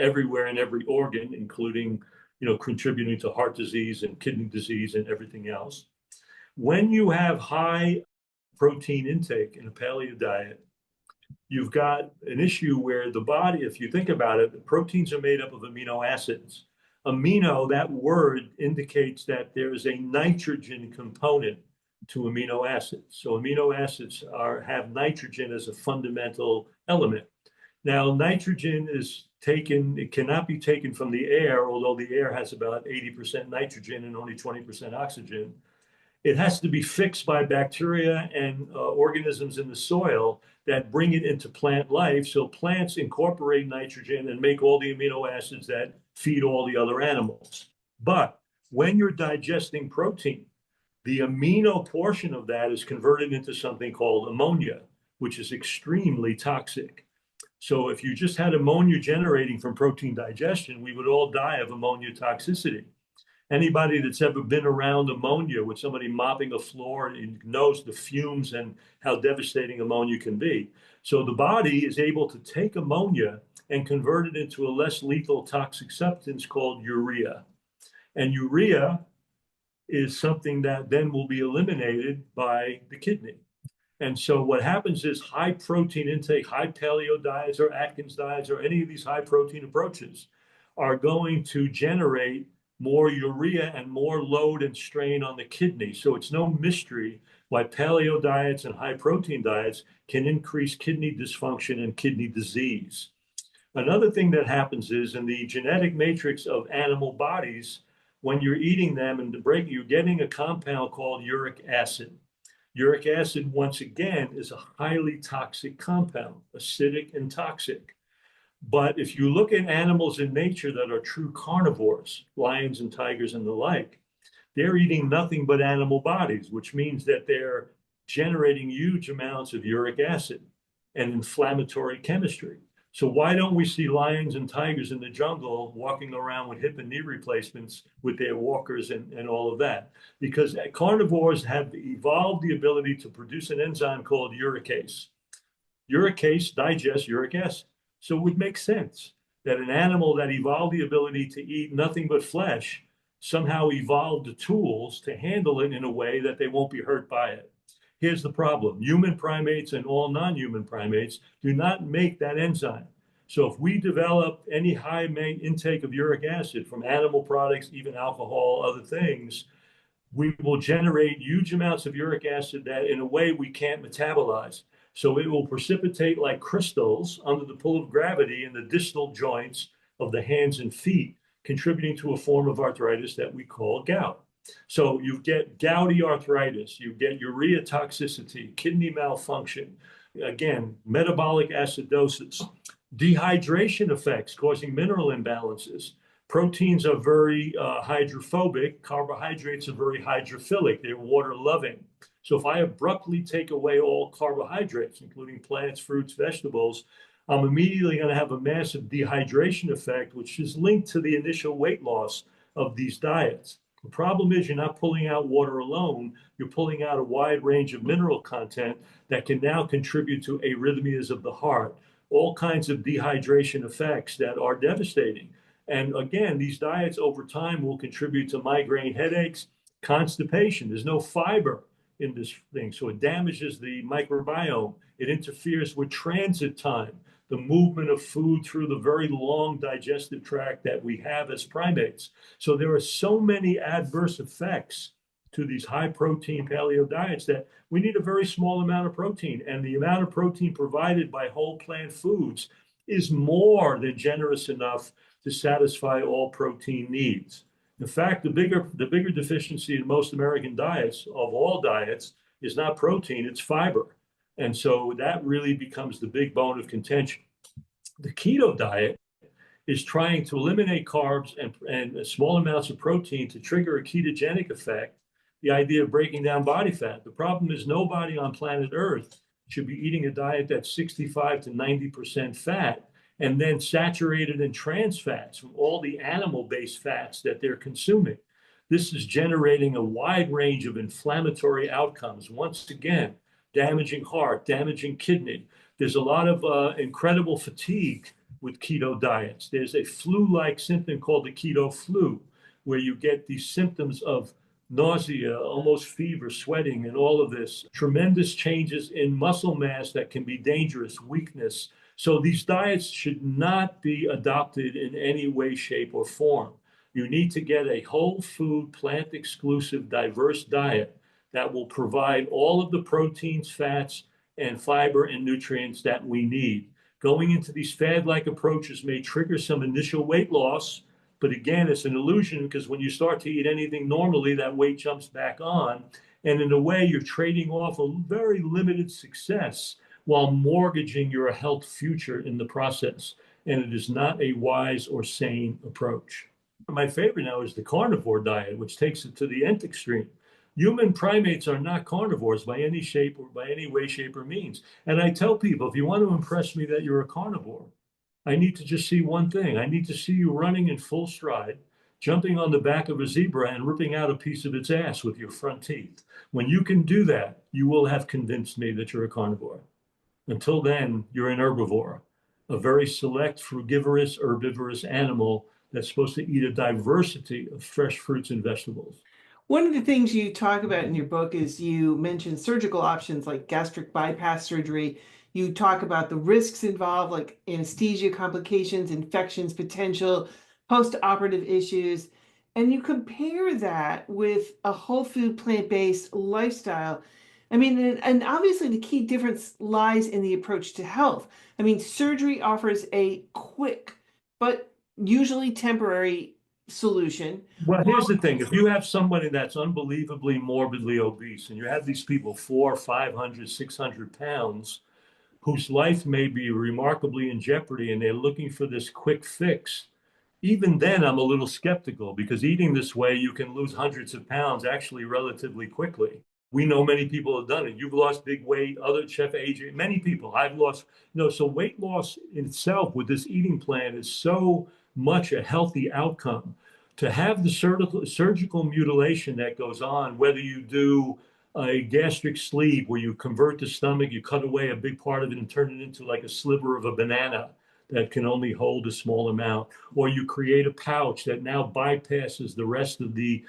everywhere in every organ, including, contributing to heart disease and kidney disease and everything else. When you have high protein intake in a paleo diet, you've got an issue where the body, if you think about it, the proteins are made up of amino acids. Amino, that word indicates that there is a nitrogen component to amino acids. So amino acids have nitrogen as a fundamental element. Now, nitrogen it cannot be taken from the air, although the air has about 80% nitrogen and only 20% oxygen. It has to be fixed by bacteria and organisms in the soil that bring it into plant life. So plants incorporate nitrogen and make all the amino acids that feed all the other animals. But when you're digesting protein, the amino portion of that is converted into something called ammonia, which is extremely toxic. So if you just had ammonia generating from protein digestion, we would all die of ammonia toxicity. Anybody that's ever been around ammonia with somebody mopping a floor knows the fumes and how devastating ammonia can be. So the body is able to take ammonia and convert it into a less lethal toxic substance called urea. And urea is something that then will be eliminated by the kidney. And so what happens is high protein intake, high paleo diets or Atkins diets or any of these high protein approaches are going to generate more urea and more load and strain on the kidney. So it's no mystery why paleo diets and high protein diets can increase kidney dysfunction and kidney disease. Another thing that happens is in the genetic matrix of animal bodies, when you're eating them and you're getting a compound called uric acid. Uric acid, once again, is a highly toxic compound, acidic and toxic. But if you look at animals in nature that are true carnivores, lions and tigers and the like, they're eating nothing but animal bodies, which means that they're generating huge amounts of uric acid and inflammatory chemistry. So why don't we see lions and tigers in the jungle walking around with hip and knee replacements with their walkers and all of that? Because carnivores have evolved the ability to produce an enzyme called uricase. Uricase digests uric acid. So it would make sense that an animal that evolved the ability to eat nothing but flesh somehow evolved the tools to handle it in a way that they won't be hurt by it. Here's the problem. Human primates and all non-human primates do not make that enzyme. So if we develop any high intake of uric acid from animal products, even alcohol, other things, we will generate huge amounts of uric acid that in a way we can't metabolize. So it will precipitate like crystals under the pull of gravity in the distal joints of the hands and feet, contributing to a form of arthritis that we call gout. So you get gouty arthritis, you get urea toxicity, kidney malfunction, again, metabolic acidosis, dehydration effects causing mineral imbalances. Proteins are very hydrophobic. Carbohydrates are very hydrophilic. They're water loving. So if I abruptly take away all carbohydrates, including plants, fruits, vegetables, I'm immediately going to have a massive dehydration effect, which is linked to the initial weight loss of these diets. The problem is you're not pulling out water alone. You're pulling out a wide range of mineral content that can now contribute to arrhythmias of the heart, all kinds of dehydration effects that are devastating. And again, these diets over time will contribute to migraine headaches, constipation. There's no fiber in this thing. So it damages the microbiome. It interferes with transit time, the movement of food through the very long digestive tract that we have as primates. So there are so many adverse effects to these high protein paleo diets that we need a very small amount of protein. And the amount of protein provided by whole plant foods is more than generous enough to satisfy all protein needs. In fact, the bigger deficiency in most American diets, of all diets, is not protein, it's fiber. And so that really becomes the big bone of contention. The keto diet is trying to eliminate carbs and small amounts of protein to trigger a ketogenic effect, the idea of breaking down body fat. The problem is nobody on planet Earth should be eating a diet that's 65 to 90% fat and then saturated in trans fats from all the animal-based fats that they're consuming. This is generating a wide range of inflammatory outcomes. Once again, damaging heart, damaging kidney. There's a lot of incredible fatigue with keto diets. There's a flu-like symptom called the keto flu, where you get these symptoms of nausea, almost fever, sweating, and all of this. Tremendous changes in muscle mass that can be dangerous, weakness. So these diets should not be adopted in any way, shape, or form. You need to get a whole food, plant exclusive, diverse diet that will provide all of the proteins, fats, and fiber and nutrients that we need. Going into these fad-like approaches may trigger some initial weight loss, but again, it's an illusion because when you start to eat anything normally, that weight jumps back on. And in a way, you're trading off a very limited success while mortgaging your health future in the process. And it is not a wise or sane approach. My favorite now is the carnivore diet, which takes it to the nth extreme. Human primates are not carnivores by any shape or by any way, shape, or means. And I tell people, if you want to impress me that you're a carnivore, I need to just see one thing. I need to see you running in full stride, jumping on the back of a zebra and ripping out a piece of its ass with your front teeth. When you can do that, you will have convinced me that you're a carnivore. Until then, you're an herbivore, a very select, frugivorous, herbivorous animal that's supposed to eat a diversity of fresh fruits and vegetables. One of the things you talk about in your book is you mention surgical options like gastric bypass surgery. You talk about the risks involved, like anesthesia complications, infections, potential post-operative issues. And you compare that with a whole food, plant-based lifestyle. I mean, and obviously the key difference lies in the approach to health. I mean, surgery offers a quick, but usually temporary solution. Well, here's the thing. If you have somebody that's unbelievably morbidly obese and you have these people 400, 500, 600 pounds whose life may be remarkably in jeopardy and they're looking for this quick fix, even then I'm a little skeptical because eating this way, you can lose hundreds of pounds actually relatively quickly. We know many people have done it. You've lost big weight, other Chef AJ, many people. I've lost, so weight loss in itself with this eating plan is so much a healthy outcome. To have the surgical mutilation that goes on, whether you do a gastric sleeve where you convert the stomach, you cut away a big part of it and turn it into like a sliver of a banana that can only hold a small amount, or you create a pouch that now bypasses the rest of the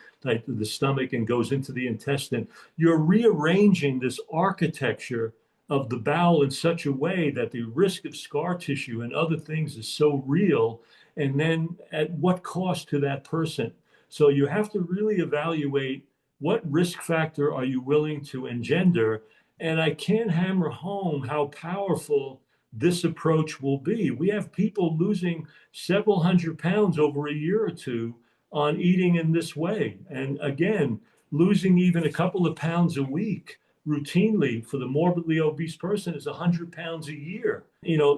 stomach and goes into the intestine. You're rearranging this architecture of the bowel in such a way that the risk of scar tissue and other things is so real. And then at what cost to that person? So you have to really evaluate what risk factor are you willing to engender. And I can't hammer home how powerful this approach will be. We have people losing several hundred pounds over a year or two on eating in this way. And again, losing even a couple of pounds a week routinely for the morbidly obese person is 100 pounds a year.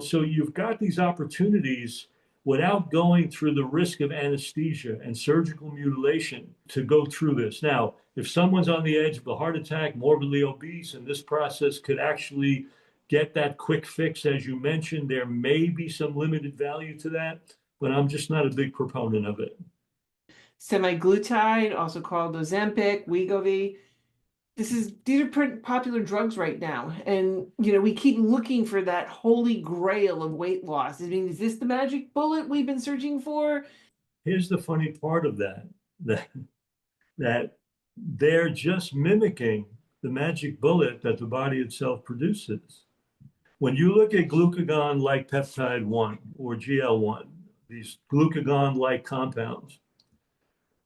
So you've got these opportunities without going through the risk of anesthesia and surgical mutilation to go through this. Now, if someone's on the edge of a heart attack, morbidly obese, and this process could actually get that quick fix, as you mentioned, there may be some limited value to that, but I'm just not a big proponent of it. Semaglutide, also called Ozempic, Wegovy. These are pretty popular drugs right now. And, we keep looking for that holy grail of weight loss. I mean, is this the magic bullet we've been searching for? Here's the funny part of that they're just mimicking the magic bullet that the body itself produces. When you look at glucagon-like peptide 1 or GL1, these glucagon-like compounds,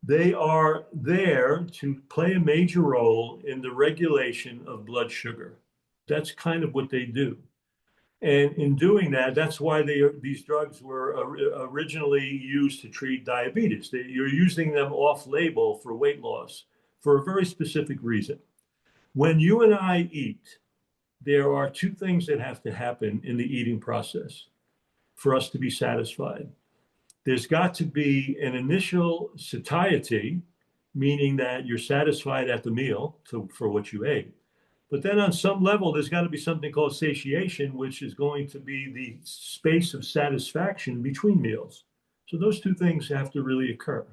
they are there to play a major role in the regulation of blood sugar. That's kind of what they do. And in doing that, that's why these drugs were originally used to treat diabetes. You're using them off-label for weight loss for a very specific reason. When you and I eat, there are two things that have to happen in the eating process for us to be satisfied. There's got to be an initial satiety, meaning that you're satisfied at the meal for what you ate. But then on some level, there's got to be something called satiation, which is going to be the space of satisfaction between meals. So those two things have to really occur.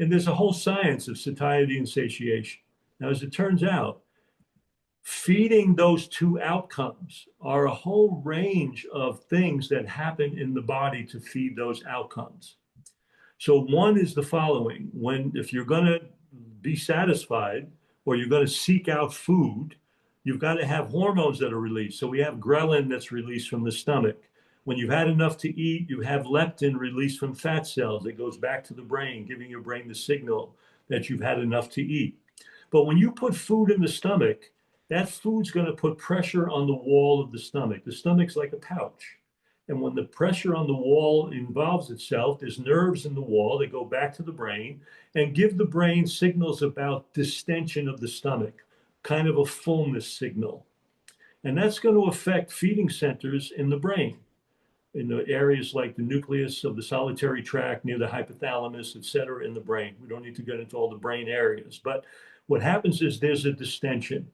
And there's a whole science of satiety and satiation. Now, as it turns out, feeding those two outcomes are a whole range of things that happen in the body to feed those outcomes. So one is the following: if you're going to be satisfied or you're going to seek out food, you've got to have hormones that are released. So we have ghrelin that's released from the stomach. When you've had enough to eat, you have leptin released from fat cells that goes back to the brain, giving your brain the signal that you've had enough to eat. But when you put food in the stomach, that food's going to put pressure on the wall of the stomach. The stomach's like a pouch. And when the pressure on the wall involves itself, there's nerves in the wall that go back to the brain and give the brain signals about distension of the stomach, kind of a fullness signal. And that's going to affect feeding centers in the brain, in the areas like the nucleus of the solitary tract near the hypothalamus, et cetera, in the brain. We don't need to get into all the brain areas. But what happens is there's a distension.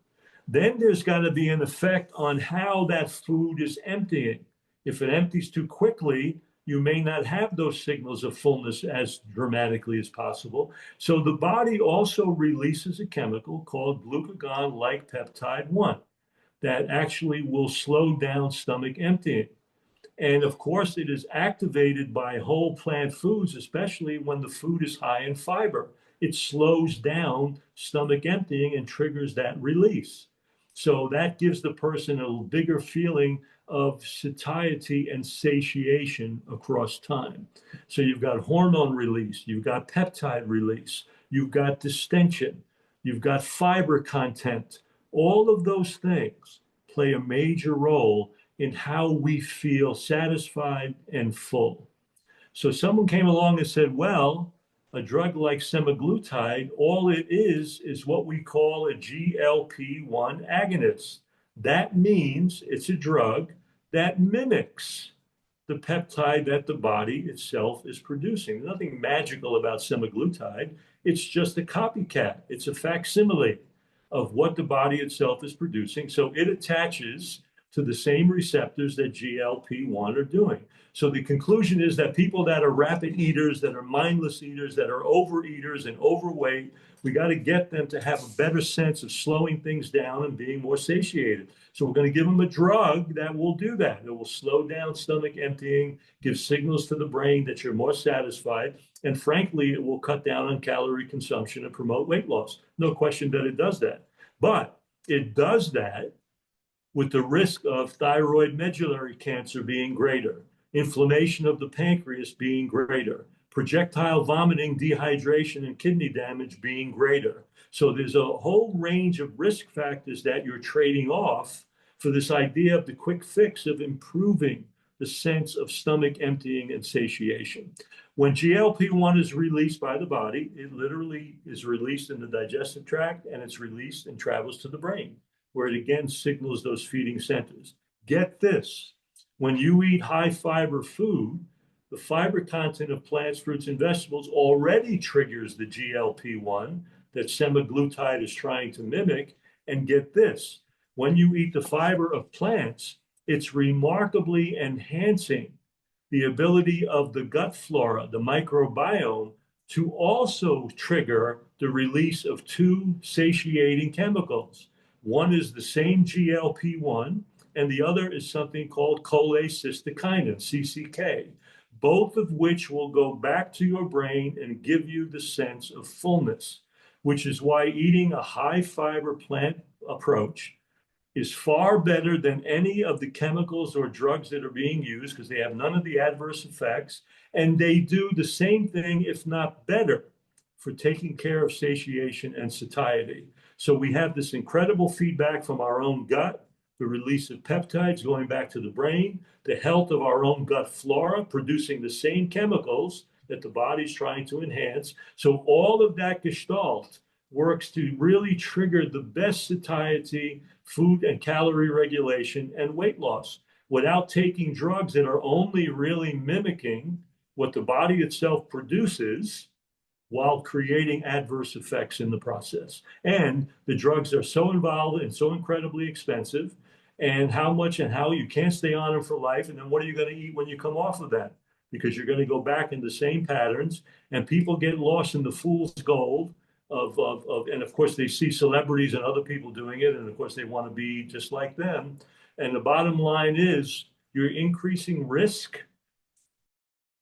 Then there's got to be an effect on how that food is emptying. If it empties too quickly, you may not have those signals of fullness as dramatically as possible. So the body also releases a chemical called glucagon-like peptide 1 that actually will slow down stomach emptying. And of course, it is activated by whole plant foods, especially when the food is high in fiber. It slows down stomach emptying and triggers that release. So that gives the person a bigger feeling of satiety and satiation across time. So you've got hormone release, you've got peptide release, you've got distension, you've got fiber content. All of those things play a major role in how we feel satisfied and full. So someone came along and said, well, a drug like semaglutide, all it is what we call a GLP-1 agonist. That means it's a drug that mimics the peptide that the body itself is producing. There's nothing magical about semaglutide. It's just a copycat. It's a facsimile of what the body itself is producing. So it attaches to the same receptors that GLP-1 are doing. So the conclusion is that people that are rapid eaters, that are mindless eaters, that are overeaters and overweight, we got to get them to have a better sense of slowing things down and being more satiated. So we're going to give them a drug that will do that. It will slow down stomach emptying, give signals to the brain that you're more satisfied. And frankly, it will cut down on calorie consumption and promote weight loss. No question that it does that. But it does that with the risk of thyroid medullary cancer being greater, inflammation of the pancreas being greater, projectile vomiting, dehydration, and kidney damage being greater. So there's a whole range of risk factors that you're trading off for this idea of the quick fix of improving the sense of stomach emptying and satiation. When GLP-1 is released by the body, it literally is released in the digestive tract and it's released and travels to the brain, where it again signals those feeding centers. Get this, when you eat high fiber food, the fiber content of plants, fruits, and vegetables already triggers the GLP-1 that semaglutide is trying to mimic. And get this, when you eat the fiber of plants, it's remarkably enhancing the ability of the gut flora, the microbiome, to also trigger the release of two satiating chemicals. One is the same GLP-1, and the other is something called cholecystokinin, CCK, both of which will go back to your brain and give you the sense of fullness, which is why eating a high fiber plant approach is far better than any of the chemicals or drugs that are being used, because they have none of the adverse effects, and they do the same thing, if not better, for taking care of satiation and satiety. So we have this incredible feedback from our own gut, the release of peptides going back to the brain, the health of our own gut flora, producing the same chemicals that the body's trying to enhance. So all of that gestalt works to really trigger the best satiety, food and calorie regulation, and weight loss without taking drugs that are only really mimicking what the body itself produces while creating adverse effects in the process. And the drugs are so involved and so incredibly expensive, and how much and how you can't stay on them for life. And then what are you going to eat when you come off of that? Because you're going to go back in the same patterns, and people get lost in the fool's gold and of course they see celebrities and other people doing it, and of course they want to be just like them. And the bottom line is you're increasing risk.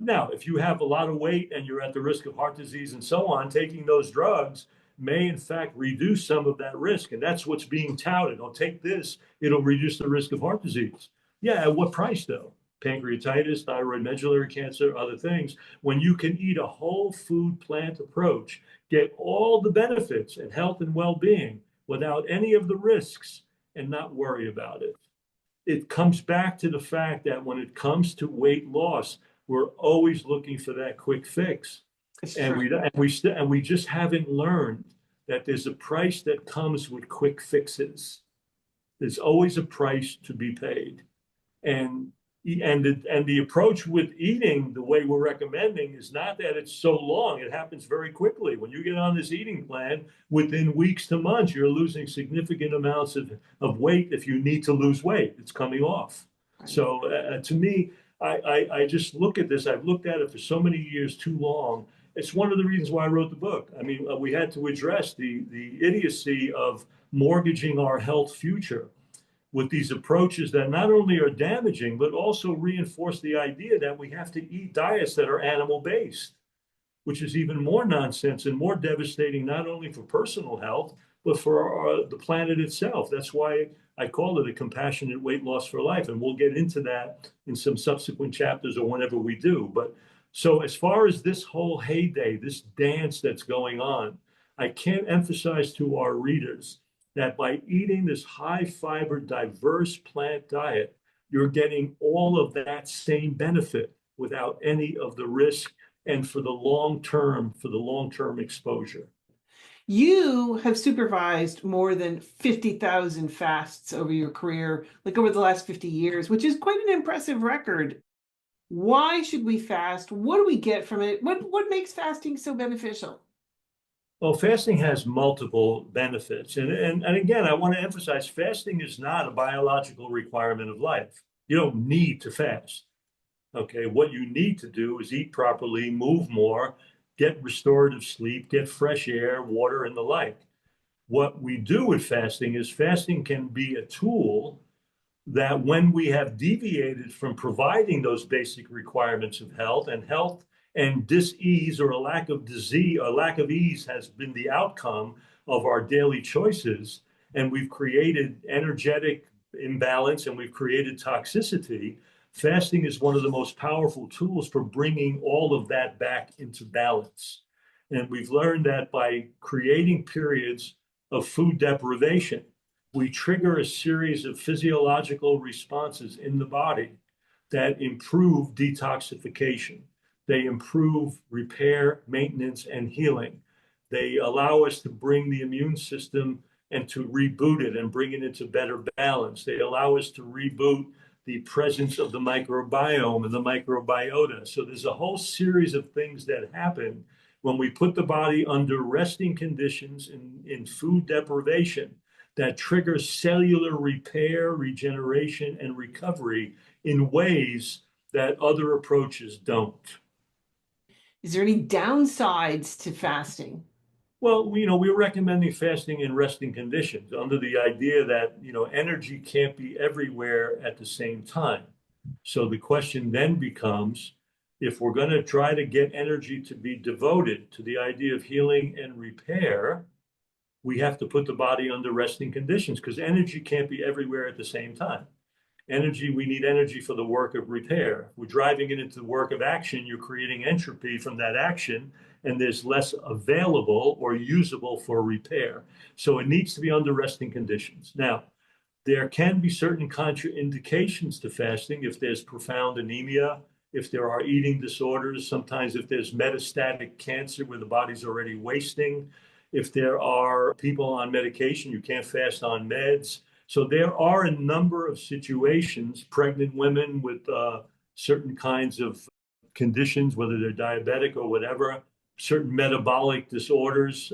Now, if you have a lot of weight and you're at the risk of heart disease and so on, taking those drugs may in fact reduce some of that risk. And that's what's being touted. Oh, take this, it'll reduce the risk of heart disease. Yeah, at what price though? Pancreatitis, thyroid medullary cancer, other things. When you can eat a whole food plant approach, get all the benefits and health and well-being without any of the risks and not worry about it. It comes back to the fact that when it comes to weight loss, we're always looking for that quick fix. And we just haven't learned that there's a price that comes with quick fixes. There's always a price to be paid. And the approach with eating the way we're recommending is not that it's so long. It happens very quickly. When you get on this eating plan, within weeks to months, you're losing significant amounts of weight. If you need to lose weight, it's coming off. Right. So to me, I just look at this. I've looked at it for so many years, too long. It's one of the reasons why I wrote the book. I mean, we had to address the idiocy of mortgaging our health future with these approaches that not only are damaging, but also reinforce the idea that we have to eat diets that are animal-based, which is even more nonsense and more devastating, not only for personal health, but for the planet itself. That's why I call it a compassionate weight loss for life. And we'll get into that in some subsequent chapters or whenever we do. But so as far as this whole heyday, this dance that's going on, I can't emphasize to our readers that by eating this high fiber, diverse plant diet, you're getting all of that same benefit without any of the risk and for the long term exposure. You have supervised more than 50,000 fasts over your career, like over the last 50 years, which is quite an impressive record. Why should we fast? What do we get from it? What makes fasting so beneficial? Well, fasting has multiple benefits. And again, I want to emphasize fasting is not a biological requirement of life. You don't need to fast. Okay. What you need to do is eat properly, move more, get restorative sleep, get fresh air, water, and the like. What we do with fasting is fasting can be a tool that when we have deviated from providing those basic requirements of health and dis-ease or a lack of disease or lack of ease has been the outcome of our daily choices, and we've created energetic imbalance and we've created toxicity, fasting is one of the most powerful tools for bringing all of that back into balance. And we've learned that by creating periods of food deprivation, we trigger a series of physiological responses in the body that improve detoxification. They improve repair, maintenance, and healing. They allow us to bring the immune system and to reboot it and bring it into better balance. They allow us to reboot the presence of the microbiome and the microbiota. So there's a whole series of things that happen when we put the body under resting conditions in food deprivation that triggers cellular repair, regeneration, and recovery in ways that other approaches don't. Is there any downsides to fasting? Well, we're recommending fasting in resting conditions under the idea that, energy can't be everywhere at the same time. So the question then becomes, if we're going to try to get energy to be devoted to the idea of healing and repair, we have to put the body under resting conditions because energy can't be everywhere at the same time. We need energy for the work of repair. We're driving it into the work of action. You're creating entropy from that action, and there's less available or usable for repair. So it needs to be under resting conditions. Now, there can be certain contraindications to fasting if there's profound anemia, if there are eating disorders, sometimes if there's metastatic cancer where the body's already wasting, if there are people on medication, you can't fast on meds. So there are a number of situations, pregnant women with certain kinds of conditions, whether they're diabetic or whatever, certain metabolic disorders,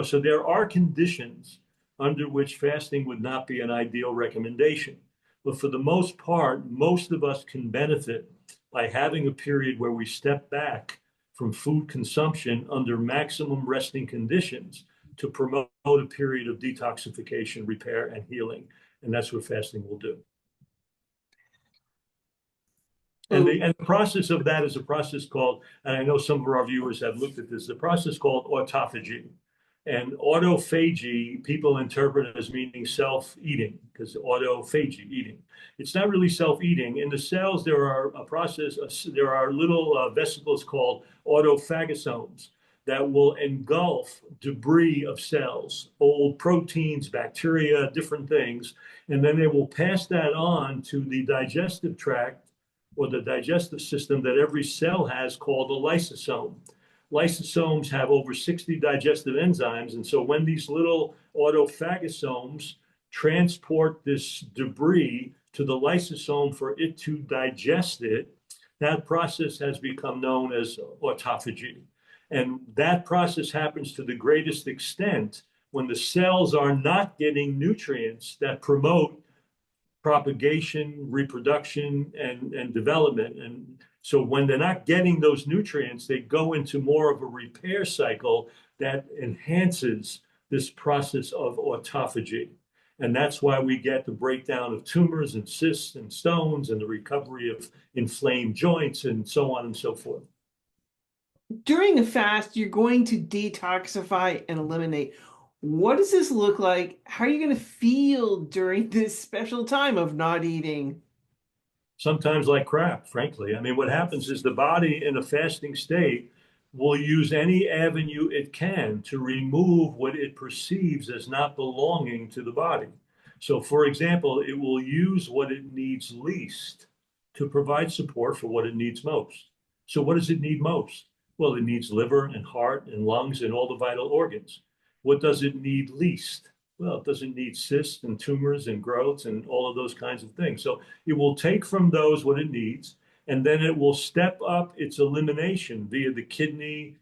so there are conditions under which fasting would not be an ideal recommendation. But for the most part, most of us can benefit by having a period where we step back from food consumption under maximum resting conditions to promote a period of detoxification, repair, and healing. And that's what fasting will do. And the process of that is a process called, and I know some of our viewers have looked at this, the process called autophagy. And autophagy, people interpret as meaning self-eating, because autophagy, eating. It's not really self-eating. In the cells, there are little vesicles called autophagosomes that will engulf debris of cells, old proteins, bacteria, different things, and then they will pass that on to the digestive tract or the digestive system that every cell has called a lysosome. Lysosomes have over 60 digestive enzymes. And so when these little autophagosomes transport this debris to the lysosome for it to digest it, that process has become known as autophagy. And that process happens to the greatest extent when the cells are not getting nutrients that promote propagation, reproduction, and development. And so when they're not getting those nutrients, they go into more of a repair cycle that enhances this process of autophagy. And that's why we get the breakdown of tumors and cysts and stones and the recovery of inflamed joints and so on and so forth. During a fast, you're going to detoxify and eliminate. What does this look like? How are you going to feel during this special time of not eating? Sometimes like crap, frankly. I mean, what happens is the body in a fasting state will use any avenue it can to remove what it perceives as not belonging to the body. So, for example, it will use what it needs least to provide support for what it needs most. So, what does it need most? Well, it needs liver and heart and lungs and all the vital organs. What does it need least? Well, it doesn't need cysts and tumors and growths and all of those kinds of things. So it will take from those what it needs, and then it will step up its elimination via the kidney,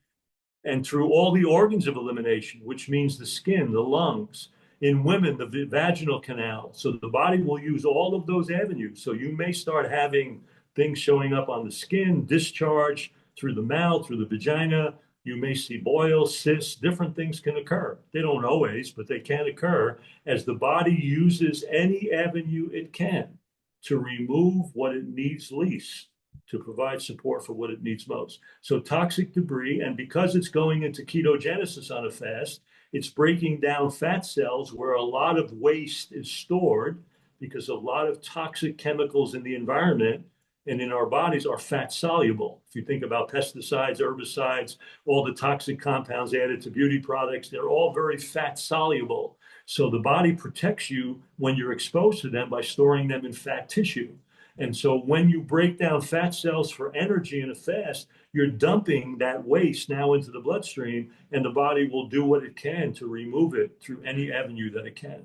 and through all the organs of elimination, which means the skin, the lungs, in women, the vaginal canal. So the body will use all of those avenues. So you may start having things showing up on the skin, discharge through the mouth, through the vagina. You may see boils, cysts, different things can occur. They don't always, but they can occur as the body uses any avenue it can to remove what it needs least, to provide support for what it needs most. So toxic debris, and because it's going into ketogenesis on a fast, it's breaking down fat cells where a lot of waste is stored because a lot of toxic chemicals in the environment and in our bodies are fat soluble. If you think about pesticides, herbicides, all the toxic compounds added to beauty products, they're all very fat soluble. So the body protects you when you're exposed to them by storing them in fat tissue. And so when you break down fat cells for energy in a fast, you're dumping that waste now into the bloodstream, and the body will do what it can to remove it through any avenue that it can.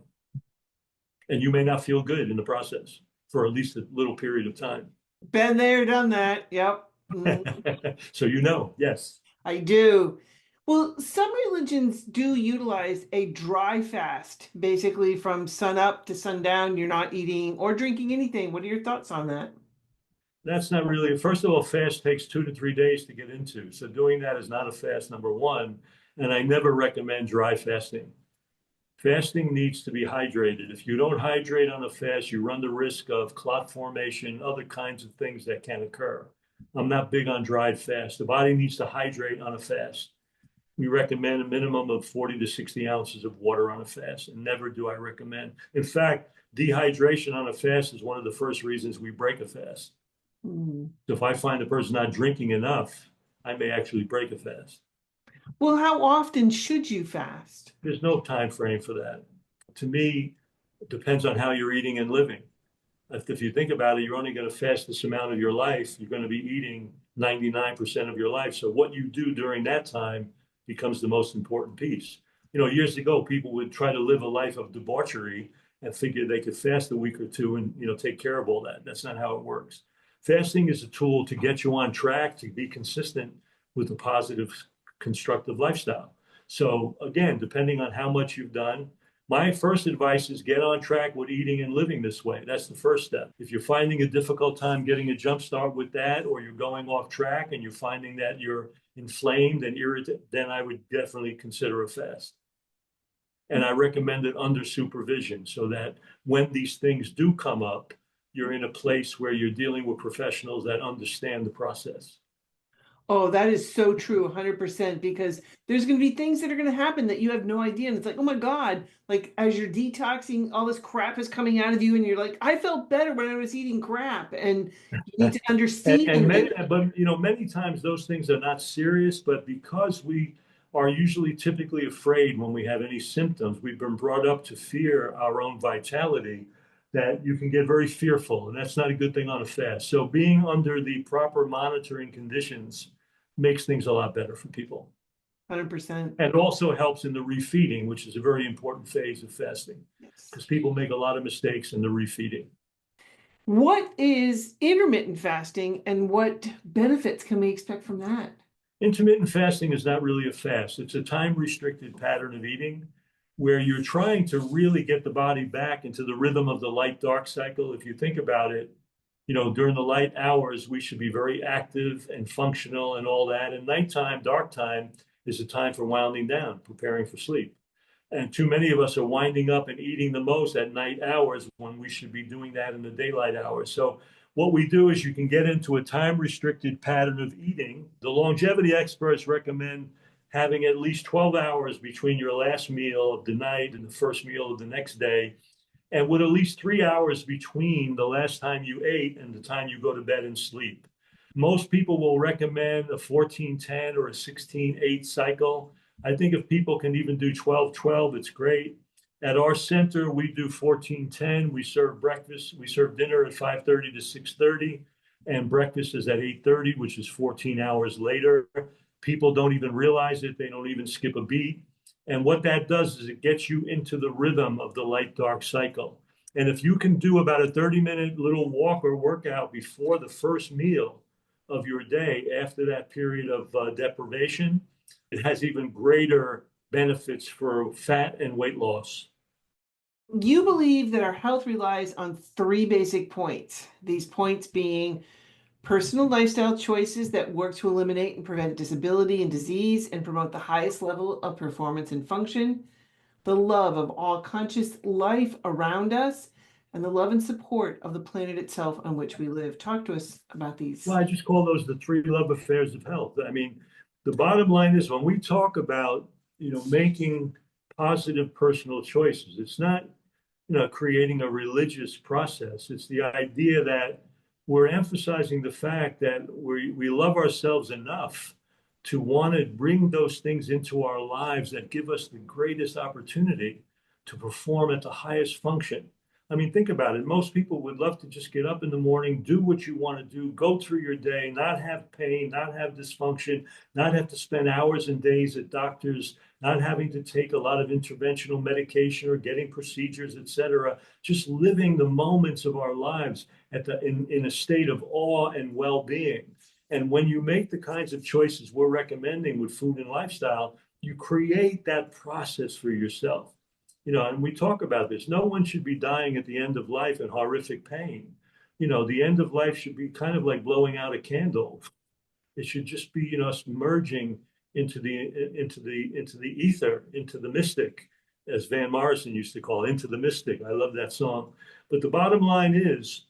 And you may not feel good in the process for at least a little period of time. Been there, done that. Yep. So yes. I do. Well, some religions do utilize a dry fast, basically from sun up to sundown. You're not eating or drinking anything. What are your thoughts on that? That's not really, first of all, fast takes 2 to 3 days to get into. So doing that is not a fast, number one. And I never recommend dry fasting. Fasting needs to be hydrated. If you don't hydrate on a fast, you run the risk of clot formation, other kinds of things that can occur. I'm not big on dried fast. The body needs to hydrate on a fast. We recommend a minimum of 40 to 60 ounces of water on a fast, and never do I recommend. In fact, dehydration on a fast is one of the first reasons we break a fast. So if I find a person not drinking enough, I may actually break a fast. Well, how often should you fast? There's no time frame for that. To me, it depends on how you're eating and living. If you think about it, you're only going to fast this amount of your life. You're going to be eating 99% of your life. So what you do during that time becomes the most important piece. Years ago, people would try to live a life of debauchery and figure they could fast a week or two and take care of all that. That's not how it works. Fasting is a tool to get you on track, to be consistent with a positive, constructive lifestyle. So again, depending on how much you've done, my first advice is get on track with eating and living this way. That's the first step. If you're finding a difficult time getting a jump start with that, or you're going off track and you're finding that you're inflamed and irritated, then I would definitely consider a fast. And I recommend it under supervision so that when these things do come up, you're in a place where you're dealing with professionals that understand the process. Oh, that is so true, 100%, because there's going to be things that are going to happen that you have no idea. And it's like, oh my God, like as you're detoxing, all this crap is coming out of you. And you're like, I felt better when I was eating crap. And you need to understand. Many times those things are not serious, but because we are usually typically afraid when we have any symptoms, we've been brought up to fear our own vitality, that you can get very fearful, and that's not a good thing on a fast. So being under the proper monitoring conditions makes things a lot better for people. 100%. And it also helps in the refeeding, which is a very important phase of fasting, because people make a lot of mistakes in the refeeding. What is intermittent fasting, and what benefits can we expect from that? Intermittent fasting is not really a fast. It's a time-restricted pattern of eating where you're trying to really get the body back into the rhythm of the light-dark cycle. If you think about it, during the light hours, we should be very active and functional and all that. And nighttime, dark time, is a time for winding down, preparing for sleep. And too many of us are winding up and eating the most at night hours when we should be doing that in the daylight hours. So what we do is you can get into a time-restricted pattern of eating. The longevity experts recommend having at least 12 hours between your last meal of the night and the first meal of the next day, and with at least 3 hours between the last time you ate and the time you go to bed and sleep. Most people will recommend a 14-10 or a 16-8 cycle. I think if people can even do 12-12, it's great. At our center, we do 14-10. We serve breakfast. We serve dinner at 5:30 to 6:30, and breakfast is at 8:30, which is 14 hours later. People don't even realize it. They don't even skip a beat. And what that does is it gets you into the rhythm of the light-dark cycle. And if you can do about a 30-minute little walk or workout before the first meal of your day after that period of deprivation, it has even greater benefits for fat and weight loss. You believe that our health relies on three basic points. These points being personal lifestyle choices that work to eliminate and prevent disability and disease and promote the highest level of performance and function, the love of all conscious life around us, and the love and support of the planet itself on which we live. Talk to us about these. Well, I just call those the three love affairs of health. I mean, the bottom line is when we talk about, making positive personal choices, it's not, creating a religious process. It's the idea that we're emphasizing the fact that we love ourselves enough to want to bring those things into our lives that give us the greatest opportunity to perform at the highest function. I mean, think about it. Most people would love to just get up in the morning, do what you want to do, go through your day, not have pain, not have dysfunction, not have to spend hours and days at doctors, not having to take a lot of interventional medication or getting procedures, et cetera, just living the moments of our lives in a state of awe and well-being. And when you make the kinds of choices we're recommending with food and lifestyle, you create that process for yourself. And we talk about this. No one should be dying at the end of life in horrific pain. The end of life should be kind of like blowing out a candle. It should just be, us merging into the ether, into the mystic, as Van Morrison used to call it, into the mystic. I love that song. But the bottom line is,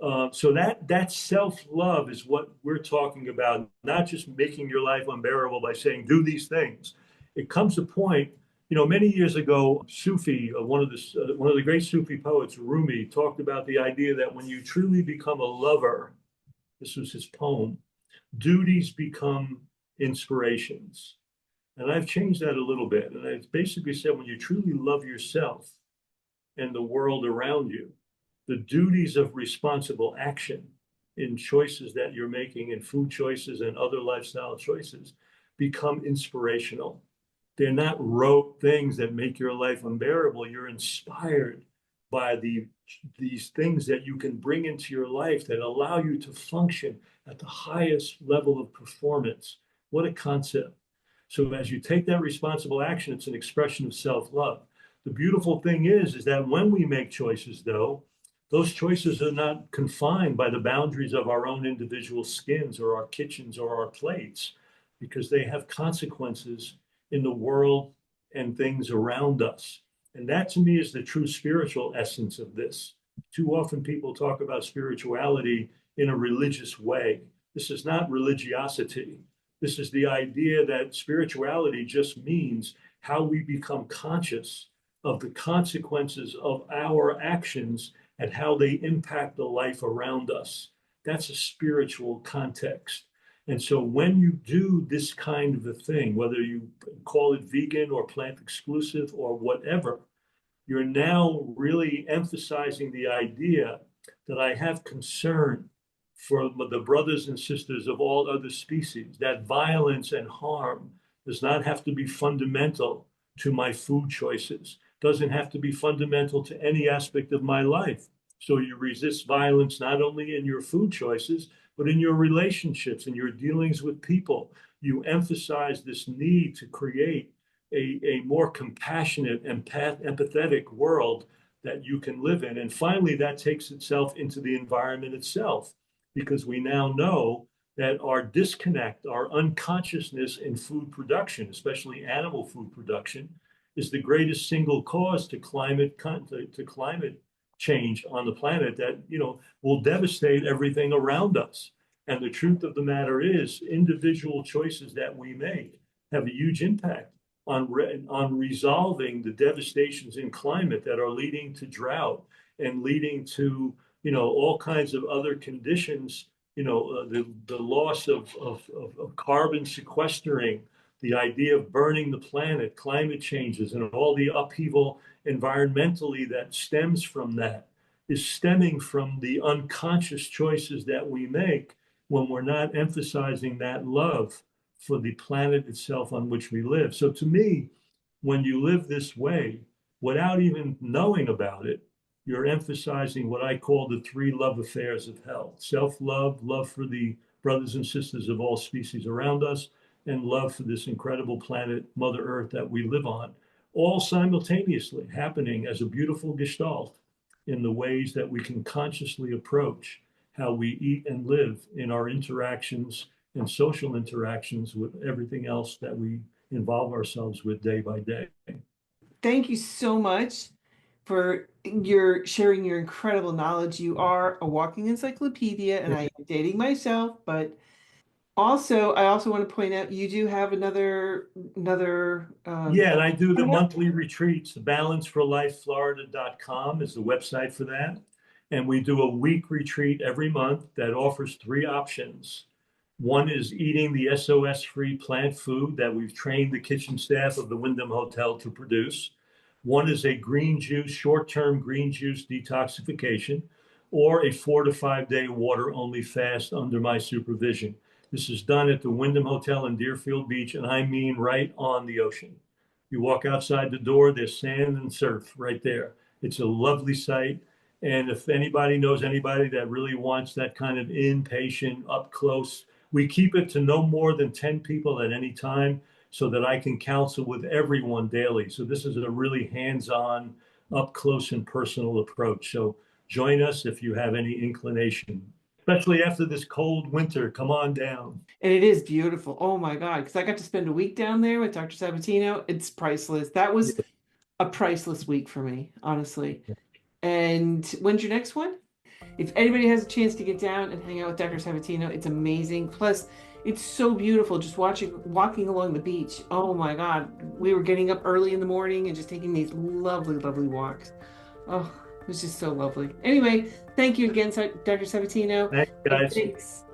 so that self-love is what we're talking about, not just making your life unbearable by saying, do these things. It comes a point, many years ago, Sufi, one of the great Sufi poets, Rumi, talked about the idea that when you truly become a lover, this was his poem, duties become inspirations. And I've changed that a little bit. And I basically said, when you truly love yourself and the world around you, the duties of responsible action in choices that you're making, in food choices and other lifestyle choices, become inspirational. They're not rote things that make your life unbearable. You're inspired by these things that you can bring into your life that allow you to function at the highest level of performance. What a concept. So as you take that responsible action, it's an expression of self-love. The beautiful thing is that when we make choices, though, those choices are not confined by the boundaries of our own individual skins or our kitchens or our plates, because they have consequences in the world and things around us. And that to me is the true spiritual essence of this. Too often people talk about spirituality in a religious way. This is not religiosity. This is the idea that spirituality just means how we become conscious of the consequences of our actions and how they impact the life around us. That's a spiritual context. And so when you do this kind of a thing, whether you call it vegan or plant exclusive or whatever, you're now really emphasizing the idea that I have concern for the brothers and sisters of all other species, that violence and harm does not have to be fundamental to my food choices, doesn't have to be fundamental to any aspect of my life. So you resist violence not only in your food choices, but in your relationships and your dealings with people. You emphasize this need to create a more compassionate, empathetic world that you can live in. And finally, that takes itself into the environment itself, because we now know that our disconnect, our unconsciousness in food production, especially animal food production, is the greatest single cause to climate change on the planet that will devastate everything around us. And the truth of the matter is, individual choices that we make have a huge impact on resolving the devastations in climate that are leading to drought and leading to all kinds of other conditions. The loss of carbon sequestering, the idea of burning the planet, climate changes, and all the upheaval environmentally that stems from that is stemming from the unconscious choices that we make when we're not emphasizing that love for the planet itself on which we live. So to me, when you live this way, without even knowing about it, you're emphasizing what I call the three love affairs of health: self-love, love for the brothers and sisters of all species around us, and love for this incredible planet, Mother Earth, that we live on, all simultaneously happening as a beautiful gestalt in the ways that we can consciously approach how we eat and live in our interactions and social interactions with everything else that we involve ourselves with day by day. Thank you so much for your sharing your incredible knowledge. You are a walking encyclopedia, and I am dating myself, but I also want to point out you do have another Yeah, and I do the coming up. monthly retreats. Balanceforlifeflorida.com is the website for that. And we do a week retreat every month that offers three options. One is eating the SOS-free plant food that we've trained the kitchen staff of the Wyndham Hotel to produce. One is a green juice, short-term green juice detoxification, or a 4 to 5 day water-only fast under my supervision. This is done at the Wyndham Hotel in Deerfield Beach, and I mean right on the ocean. You walk outside the door, there's sand and surf right there. It's a lovely sight. And if anybody knows anybody that really wants that kind of inpatient, up close, we keep it to no more than 10 people at any time so that I can counsel with everyone daily. So this is a really hands-on, up close and personal approach. So join us if you have any inclination, especially after this cold winter. Come on down. And it is beautiful. Oh my God. Because I got to spend a week down there with Dr. Sabatino. It's priceless. That was a priceless week for me, honestly. And when's your next one? If anybody has a chance to get down and hang out with Dr. Sabatino, it's amazing. Plus, it's so beautiful just walking along the beach. Oh my God. We were getting up early in the morning and just taking these lovely, lovely walks. Oh, it was just so lovely. Anyway, thank you again, Dr. Sabatino. Thanks, guys. Thanks.